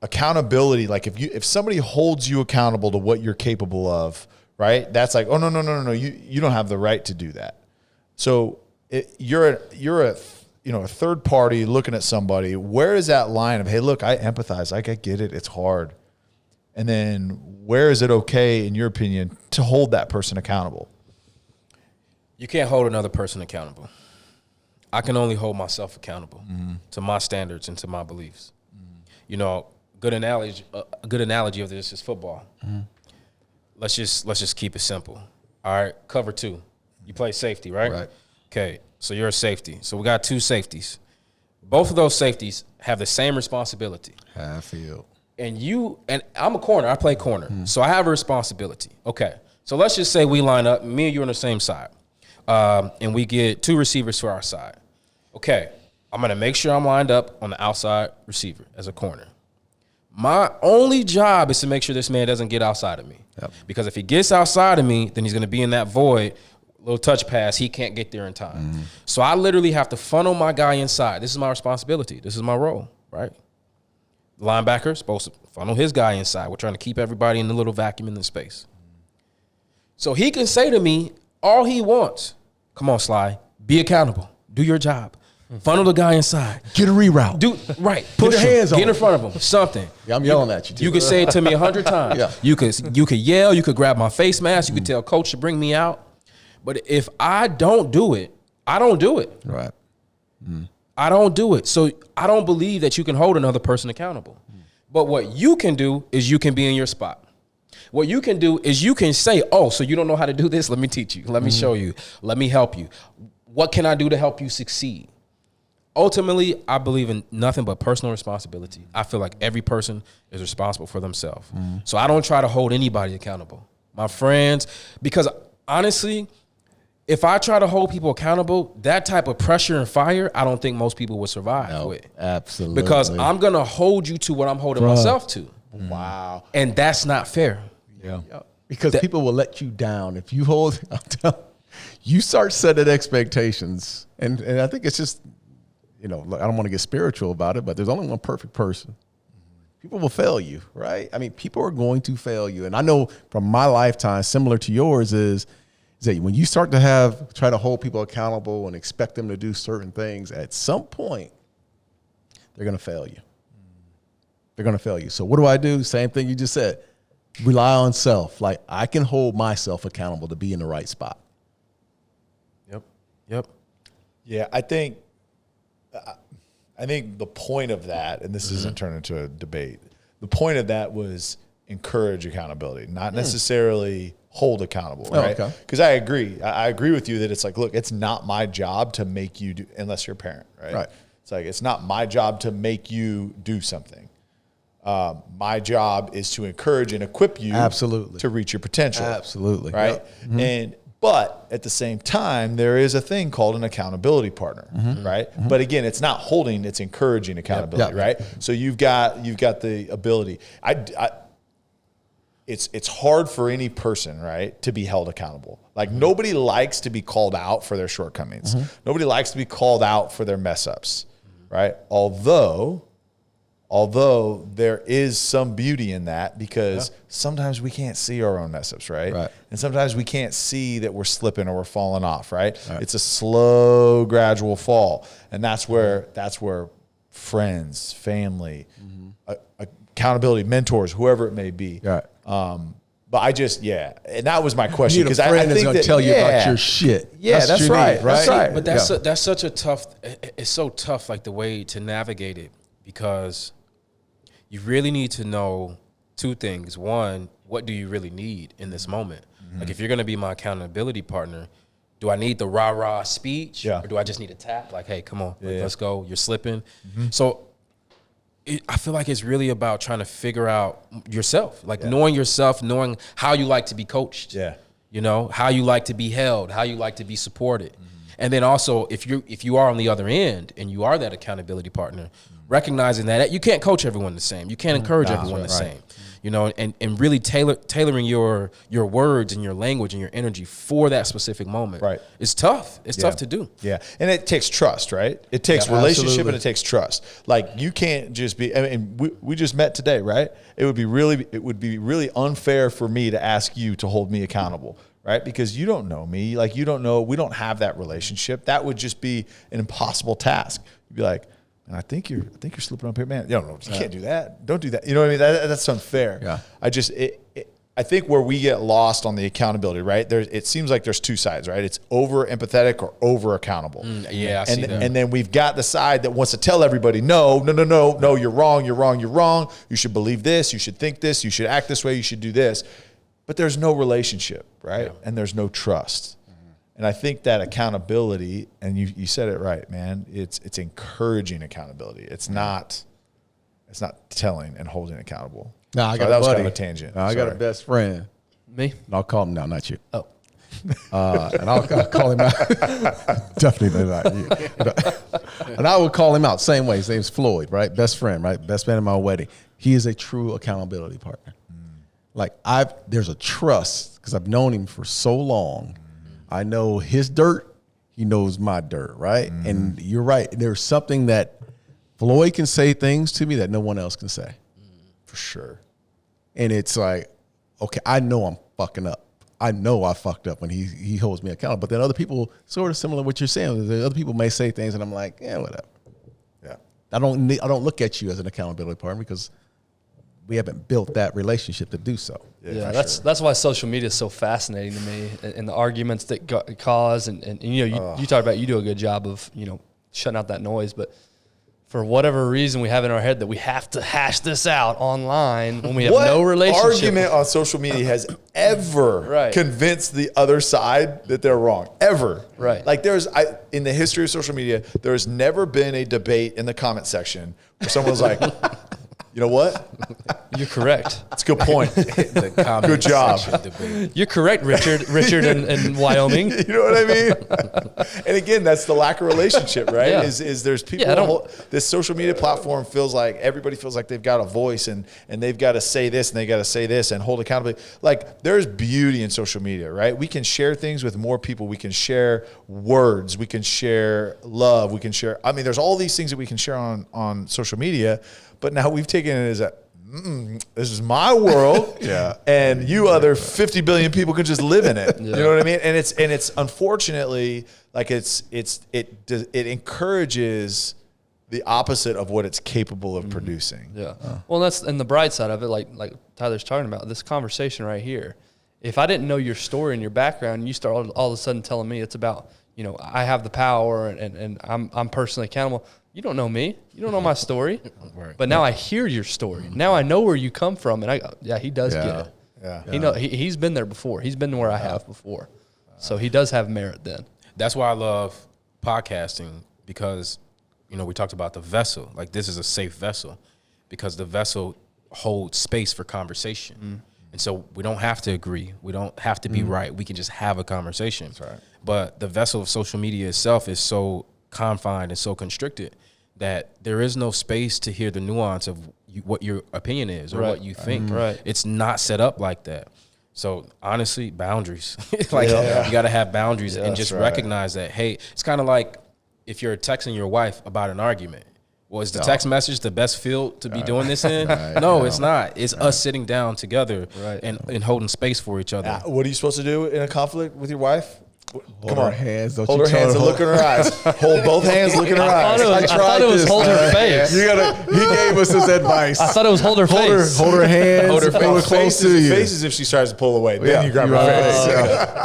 accountability, like if somebody holds you accountable to what you're capable of, right? That's like, oh no, you don't have the right to do that. So you're a third party looking at somebody. Where is that line of, hey, look, I empathize, I get it, it's hard, And then where is it okay, in your opinion, to hold that person accountable? You can't hold another person accountable. I can only hold myself accountable to my standards and to my beliefs. You know, a good analogy of this is football. Let's just keep it simple. All right, cover 2. You play safety, right? Right. Okay, so you're a safety. So we got 2 safeties. Both of those safeties have the same responsibility. Half field. And I'm a corner. I play corner. So I have a responsibility. Okay. So let's just say we line up, me and you on the same side. And we get 2 receivers for our side. Okay. I'm going to make sure I'm lined up on the outside receiver as a corner. My only job is to make sure this man doesn't get outside of me. Yep. Because if he gets outside of me, then he's going to be in that void, little touch pass, he can't get there in time. So I literally have to funnel my guy inside. This is my responsibility. This is my role, right? The linebacker supposed to funnel his guy inside. We're trying to keep everybody in the little vacuum in the space. So he can say to me all he wants. Come on, Sly. Be accountable. Do your job. Funnel the guy inside. Get a reroute. Push your him. hands on Get in him. front of him. Something. Yeah, I'm yelling at you, too. You can say it to me 100 times. Yeah. You could yell. You could grab my face mask. You could tell coach to bring me out. But if I don't do it, I don't do it. Right. I don't do it. So I don't believe that you can hold another person accountable. But what you can do is you can be in your spot. What you can do is you can say, oh, so you don't know how to do this? Let me teach you. Let me show you. Let me help you. What can I do to help you succeed? Ultimately, I believe in nothing but personal responsibility. I feel like every person is responsible for themselves. So I don't try to hold anybody accountable. My friends, because honestly, if I try to hold people accountable, that type of pressure and fire, I don't think most people would survive with. Absolutely. Because I'm going to hold you to what I'm holding myself to. Wow. And that's not fair. Yeah. Because people will let you down. If you hold, you start setting expectations. And I think it's just, I don't want to get spiritual about it, but there's only one perfect person. People will fail you, right? I mean, people are going to fail you. And I know from my lifetime, similar to yours, is that when you start to try to hold people accountable and expect them to do certain things, at some point, they're going to fail you. They're going to fail you. So what do I do? Same thing you just said. Rely on self. Like, I can hold myself accountable to be in the right spot. Yep. Yeah, I think the point of that, and this isn't turned into a debate, the point of that was encourage accountability, not necessarily hold accountable, right? Because I agree. I agree with you that it's like, look, it's not my job to make you do, unless you're a parent, right? Right. It's like, it's not my job to make you do something. My job is to encourage and equip you Absolutely. to reach your potential. Absolutely. Right. Yep. But at the same time, there is a thing called an accountability partner, right? But again, it's not holding; it's encouraging accountability, right? So you've got the ability. It's hard for any person, right, to be held accountable. Like, nobody likes to be called out for their shortcomings. Nobody likes to be called out for their mess ups, right? Although there is some beauty in that, because sometimes we can't see our own mess ups, right? And sometimes we can't see that we're slipping or we're falling off, right? It's a slow, gradual fall. And that's where friends, family, accountability, mentors, whoever it may be. But I just, and that was my question. Because I think is going to tell you about your shit. Yeah, that's right. That's right. But that's such a tough, it's so tough, like the way to navigate it, because you really need to know 2 things. One, what do you really need in this moment? Like, if you're going to be my accountability partner, do I need the rah-rah speech? Or do I just need a tap? Like, hey, come on, let's go. You're slipping. So I feel like it's really about trying to figure out yourself, like knowing yourself, knowing how you like to be coached. How you like to be held, how you like to be supported. And then also, if you are on the other end and you are that accountability partner, recognizing that you can't coach everyone the same. You can't encourage everyone the same. And really tailoring your words and your language and your energy for that specific moment. It's tough. It's tough to do. And it takes trust, right? It takes relationship and it takes trust. Like, you can't just be, we just met today, right? It would be really unfair for me to ask you to hold me accountable, right? Because you don't know me. Like, we don't have that relationship. That would just be an impossible task. You'd be like, And I think you're slipping up here, man. You can't do that. Don't do that. You know what I mean? That's unfair. Yeah. I think where we get lost on the accountability, right? It seems like there's two sides, right? It's over empathetic or over accountable. I see that. And then we've got the side that wants to tell everybody, no, you're wrong. You should believe this. You should think this. You should act this way. You should do this. But there's no relationship, right? Yeah. And there's no trust. And I think that accountability, and you said it right, man. It's encouraging accountability. It's not telling and holding accountable. No, I got that a was buddy. kind of a tangent. No, I got a best friend. Me? And I'll call him now, not you. Oh. And I'll call him out. Definitely not you. And I would call him out same way. His name's Floyd, right? Best friend, right? Best man at my wedding. He is a true accountability partner. Like there's a trust because I've known him for so long. I know his dirt. He knows my dirt, right? And you're right. There's something that Floyd can say things to me that no one else can say. For sure. And it's like, okay, I know I'm fucking up. I know I fucked up when he holds me accountable. But then other people, sort of similar to what you're saying, other people may say things and I'm like, yeah, whatever. Yeah. I don't look at you as an accountability partner because we haven't built that relationship to do so. Yeah, that's why social media is so fascinating to me, and the arguments that cause, and you talk about, you do a good job of shutting out that noise, but for whatever reason we have in our head that we have to hash this out online when we have no relationship. What argument on social media has ever convinced the other side that they're wrong? Ever. Right. Like in the history of social media, there's never been a debate in the comment section where someone was like, you know what? You're correct. That's a good point. Good job. You're correct, Richard in Wyoming. You know what I mean? And again, that's the lack of relationship, right? Yeah. Is there's people, this social media platform feels like everybody feels like they've got a voice and they've got to say this and they got to say this and hold accountability. Like there's beauty in social media, right? We can share things with more people. We can share words. We can share love. We can share, there's all these things that we can share on social media. But now we've taken it as this is my world, and you other 50 billion people can just live in it. You know what I mean? And it's unfortunately like it encourages the opposite of what it's capable of producing. Yeah. Well, that's and the bright side of it, like Tyler's talking about, this conversation right here. If I didn't know your story and your background, and you start all of a sudden telling me it's about I have the power and I'm personally accountable. You don't know me. You don't know my story. Right. But now I hear your story. Now I know where you come from, and he does get it. Yeah. He's been there before. He's been where I have before. So he does have merit then. That's why I love podcasting because, we talked about the vessel. Like this is a safe vessel because the vessel holds space for conversation. And so we don't have to agree. We don't have to be right. We can just have a conversation. That's right. But the vessel of social media itself is so confined and so constricted that there is no space to hear the nuance of what your opinion is or what you think. Right. It's not set up like that. So honestly, boundaries. You got to have boundaries and just recognize that, hey, it's kind of like if you're texting your wife about an argument. Well, is the text message the best field to be doing this in? No, it's not. It's us sitting down together and holding space for each other. What are you supposed to do in a conflict with your wife? Hold her hands. Hold her hands and look in her eyes. Hold both hands, look in her eyes. I thought it was hold her face. He gave us this advice. I thought it was hold her face. Hold her hands. Hold her face. Close to you. Faces if she starts to pull away. Then you grab her face.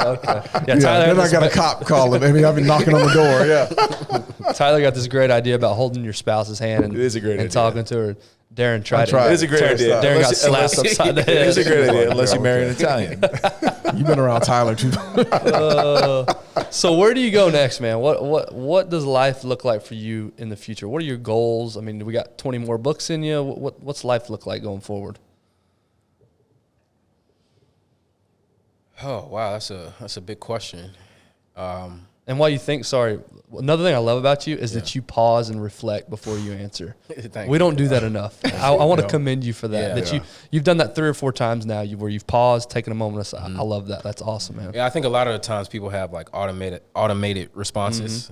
Okay. Yeah, Tyler. Then I got a cop calling. Maybe I've been knocking on the door. Yeah. Tyler got this great idea about holding your spouse's hand and, it is a great idea. Talking to her. Darren tried it. It is a great idea. Darren got slapped upside the head. It is a great idea unless you marry an Italian. You've been around Tyler too. So where do you go next, man? What does life look like for you in the future? What are your goals? I mean, we got 20 more books in you. What's life look like going forward? Oh wow, that's a big question. And why you think, another thing I love about you is that you pause and reflect before you answer. We don't do that enough. I want to commend you for that. You've done that 3 or 4 times now where you've paused, taken a moment. I love that. That's awesome, man. Yeah, I think a lot of the times people have like automated responses,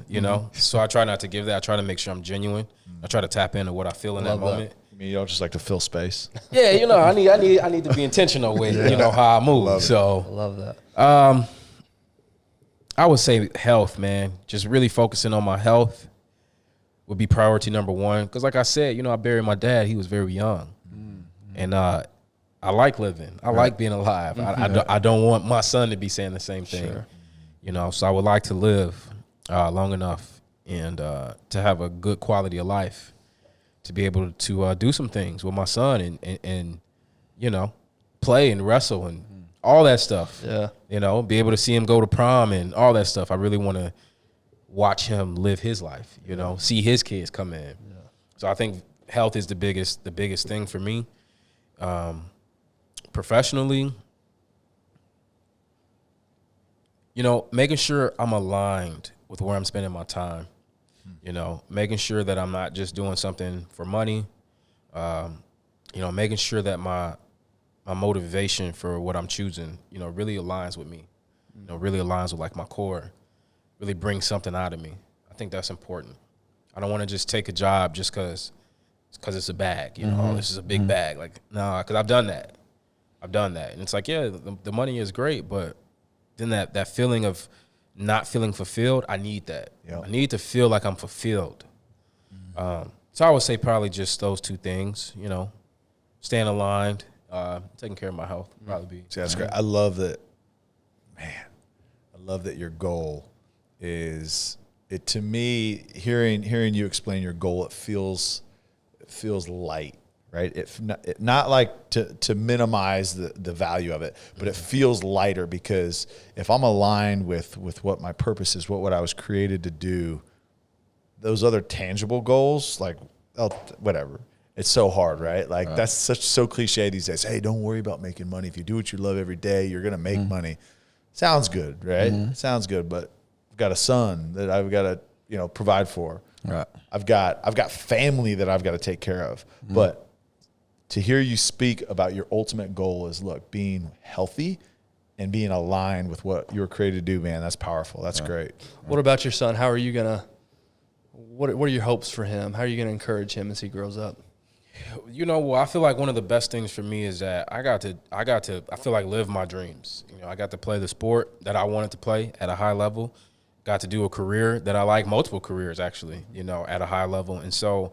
So I try not to give that. I try to make sure I'm genuine. I try to tap into what I feel in that moment. I mean, you don't just like to fill space. Yeah, I need to be intentional with how I move. I love that. I would say health, man. Just really focusing on my health. would be priority number one. Because like I said, I buried my dad. He was very young. And I like living. I like being alive. I don't want my son to be saying the same thing. Sure. So I would like to live long enough and to have a good quality of life, to be able to do some things with my son and play and wrestle and all that stuff. Yeah. Be able to see him go to prom and all that stuff. I really want to watch him live his life, see his kids come in. Yeah. So I think health is the biggest thing for me. Professionally, making sure I'm aligned with where I'm spending my time, making sure that I'm not just doing something for money, making sure that my motivation for what I'm choosing, really aligns with me, really aligns with like my core, really brings something out of me. I think that's important. I don't want to just take a job just because it's a bag, oh, this is a big bag. Like, nah, because I've done that. And it's like, yeah, the money is great, but then that feeling of not feeling fulfilled, I need that. Yep. I need to feel like I'm fulfilled. So I would say probably just those two things, staying aligned, taking care of my health would probably be. See, that's great. I love that, man. I love that your goal is it. To me, hearing you explain your goal, it feels light, right? It not like to minimize the value of it, but it feels lighter because if I'm aligned with what my purpose is, what I was created to do, those other tangible goals, like whatever, it's so hard, right? Like that's so cliche these days. Hey, don't worry about making money. If you do what you love every day, you're gonna make money. Sounds good, right? Sounds good, but I've got a son that I've got to provide for. Right. I've got family that I've got to take care of. But to hear you speak about your ultimate goal is, look, being healthy and being aligned with what you were created to do, man, that's powerful. That's great. What about your son? How are you going to what are your hopes for him? How are you going to encourage him as he grows up? I feel like one of the best things for me is that I feel like live my dreams. I got to play the sport that I wanted to play at a high level. Got to do a career that I like, multiple careers actually, at a high level. And so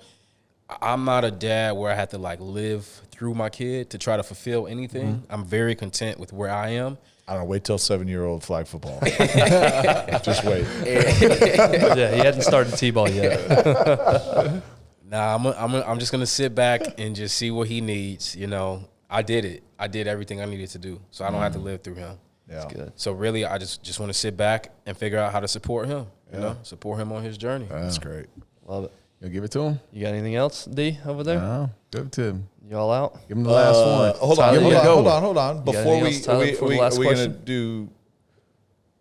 I'm not a dad where I have to like live through my kid to try to fulfill anything. I'm very content with where I am. I don't know, wait till 7-year-old flag football. Just wait. Yeah, he hadn't started T-ball yet. Nah, I'm just gonna sit back and just see what he needs. I did it. I did everything I needed to do, so I don't have to live through him. Yeah, that's good. So really, I just want to sit back and figure out how to support him. Support him on his journey. That's great. Love it. You'll give it to him? You got anything else, D, over there? No, give it to him. You all out? Give him the last one. Hold on. Before we gonna do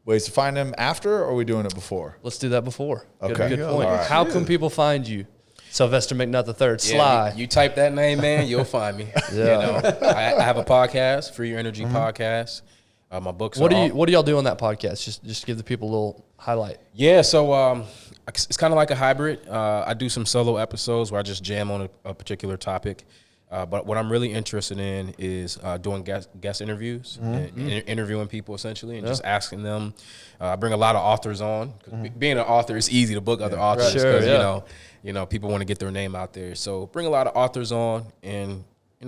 ways to find him after, or are we doing it before? Let's do that before. Okay. Good point. Right. How can people find you? Sylvester McNutt III, Sly. You type that name, man, you'll find me. I have a podcast, Free Your Energy podcast. My books. What do y'all do on that podcast? Just give the people a little highlight. Yeah, so it's kind of like a hybrid. I do some solo episodes where I just jam on a particular topic. But what I'm really interested in is doing guest interviews, and interviewing people essentially, and just asking them. I bring a lot of authors on. Being an author, it's easy to book other authors because people want to get their name out there. So bring a lot of authors on, and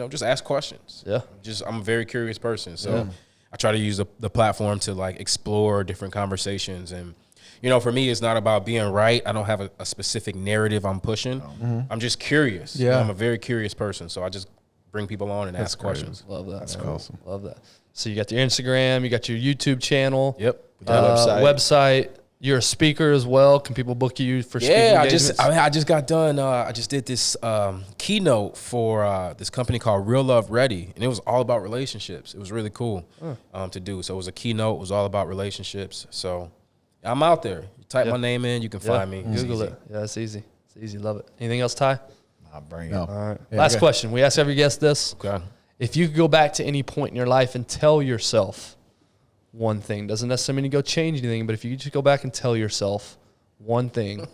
just ask questions. Yeah, I'm a very curious person, so I try to use the platform to like explore different conversations. And for me, it's not about being right. I don't have a specific narrative I'm pushing. I'm just curious. Yeah. I'm a very curious person. So I just bring people on and ask questions. Love that. That's awesome. Love that. So you got your Instagram, you got your YouTube channel. Yep. Website. You're a speaker as well. Can people book you for speaking engagements? I just got done. I just did this keynote for this company called Real Love Ready, and it was all about relationships. It was really cool to do. So it was a keynote. It was all about relationships. So I'm out there. You type my name in, you can find me. Google it. Yeah, it's easy. It's easy. Love it. Anything else, Ty? I'll bring it. No. All right. Yeah, Last question. We ask every guest this. Okay. If you could go back to any point in your life and tell yourself one thing, doesn't necessarily mean you go change anything, but if you could just go back and tell yourself one thing,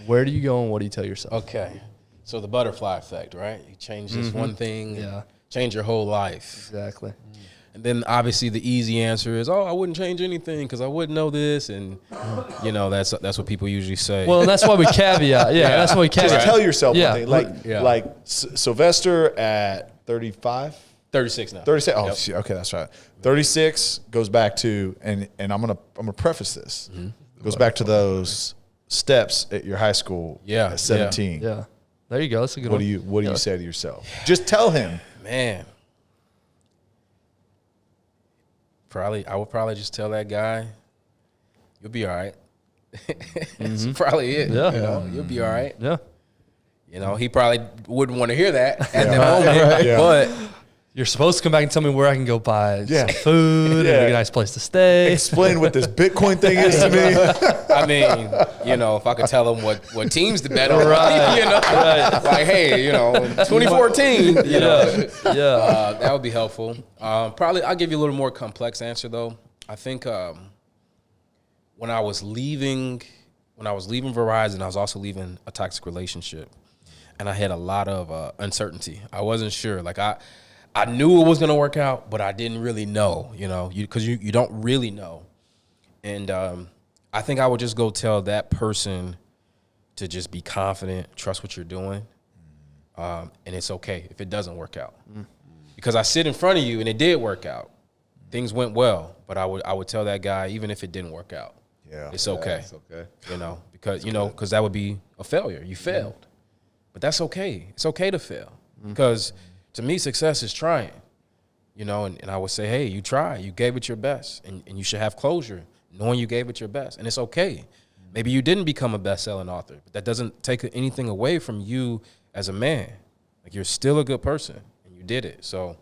where do you go and what do you tell yourself? Okay. So the butterfly effect, right? You change this one thing, change your whole life. Exactly. And then obviously the easy answer is, I wouldn't change anything because I wouldn't know this. And, that's what people usually say. Well, and that's why we caveat. Yeah, that's why we caveat. Just tell yourself Yeah. one thing. Like Sylvester at 35? 36 now. 36. Oh, shit, okay, that's right. 36 goes back to, and I'm gonna preface this. Goes back to those steps at your high school at 17. Yeah. There you go. That's a good one. What do you say to yourself? Just tell him. Man. I would probably just tell that guy, you'll be all right. That's probably it. Yeah. You'll be all right. Yeah. He probably wouldn't want to hear that at the moment, but You're supposed to come back and tell me where I can go buy some food and a nice place to stay. Explain what this Bitcoin thing is to me. I mean, if I could tell them what team's the better, right? Like, hey, 2014, that would be helpful. Probably, I'll give you a little more complex answer though. I think when I was leaving Verizon, I was also leaving a toxic relationship, and I had a lot of uncertainty. I wasn't sure. Like I knew it was going to work out, but I didn't really know, because you don't really know. And I think I would just go tell that person to just be confident, trust what you're doing, and it's okay if it doesn't work out. Because I sit in front of you and it did work out. Things went well, but I would tell that guy, even if it didn't work out, it's okay. It's okay. Because that would be a failure. You failed. But that's okay. It's okay to fail. Because to me, success is trying, and I would say, hey, you tried, you gave it your best, and you should have closure knowing you gave it your best. And it's okay. Maybe you didn't become a best-selling author, but that doesn't take anything away from you as a man. Like, you're still a good person, and you did it. So,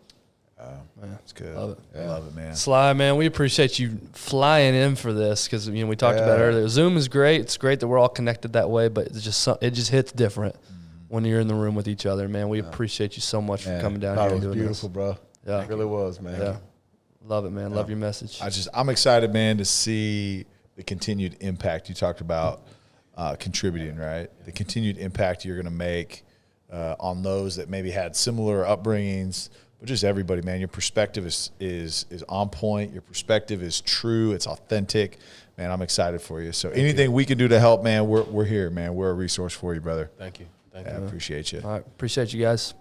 That's good. Love it. I love it, man. Sly, man, we appreciate you flying in for this because we talked about it earlier. Zoom is great. It's great that we're all connected that way, but it just hits different when you're in the room with each other, man. We appreciate you so much for coming down here and It was doing beautiful, this. bro. Yeah. It really was, man. Yeah. Love it, man. Love your message. I'm excited, man, to see the continued impact you talked about contributing, right? The continued impact you're going to make on those that maybe had similar upbringings, but just everybody, man. Your perspective is on point. Your perspective is true. It's authentic. Man, I'm excited for you. So anything we can do to help, man, we're here, man. We're a resource for you, brother. thank you. I appreciate you. All right. Appreciate you guys.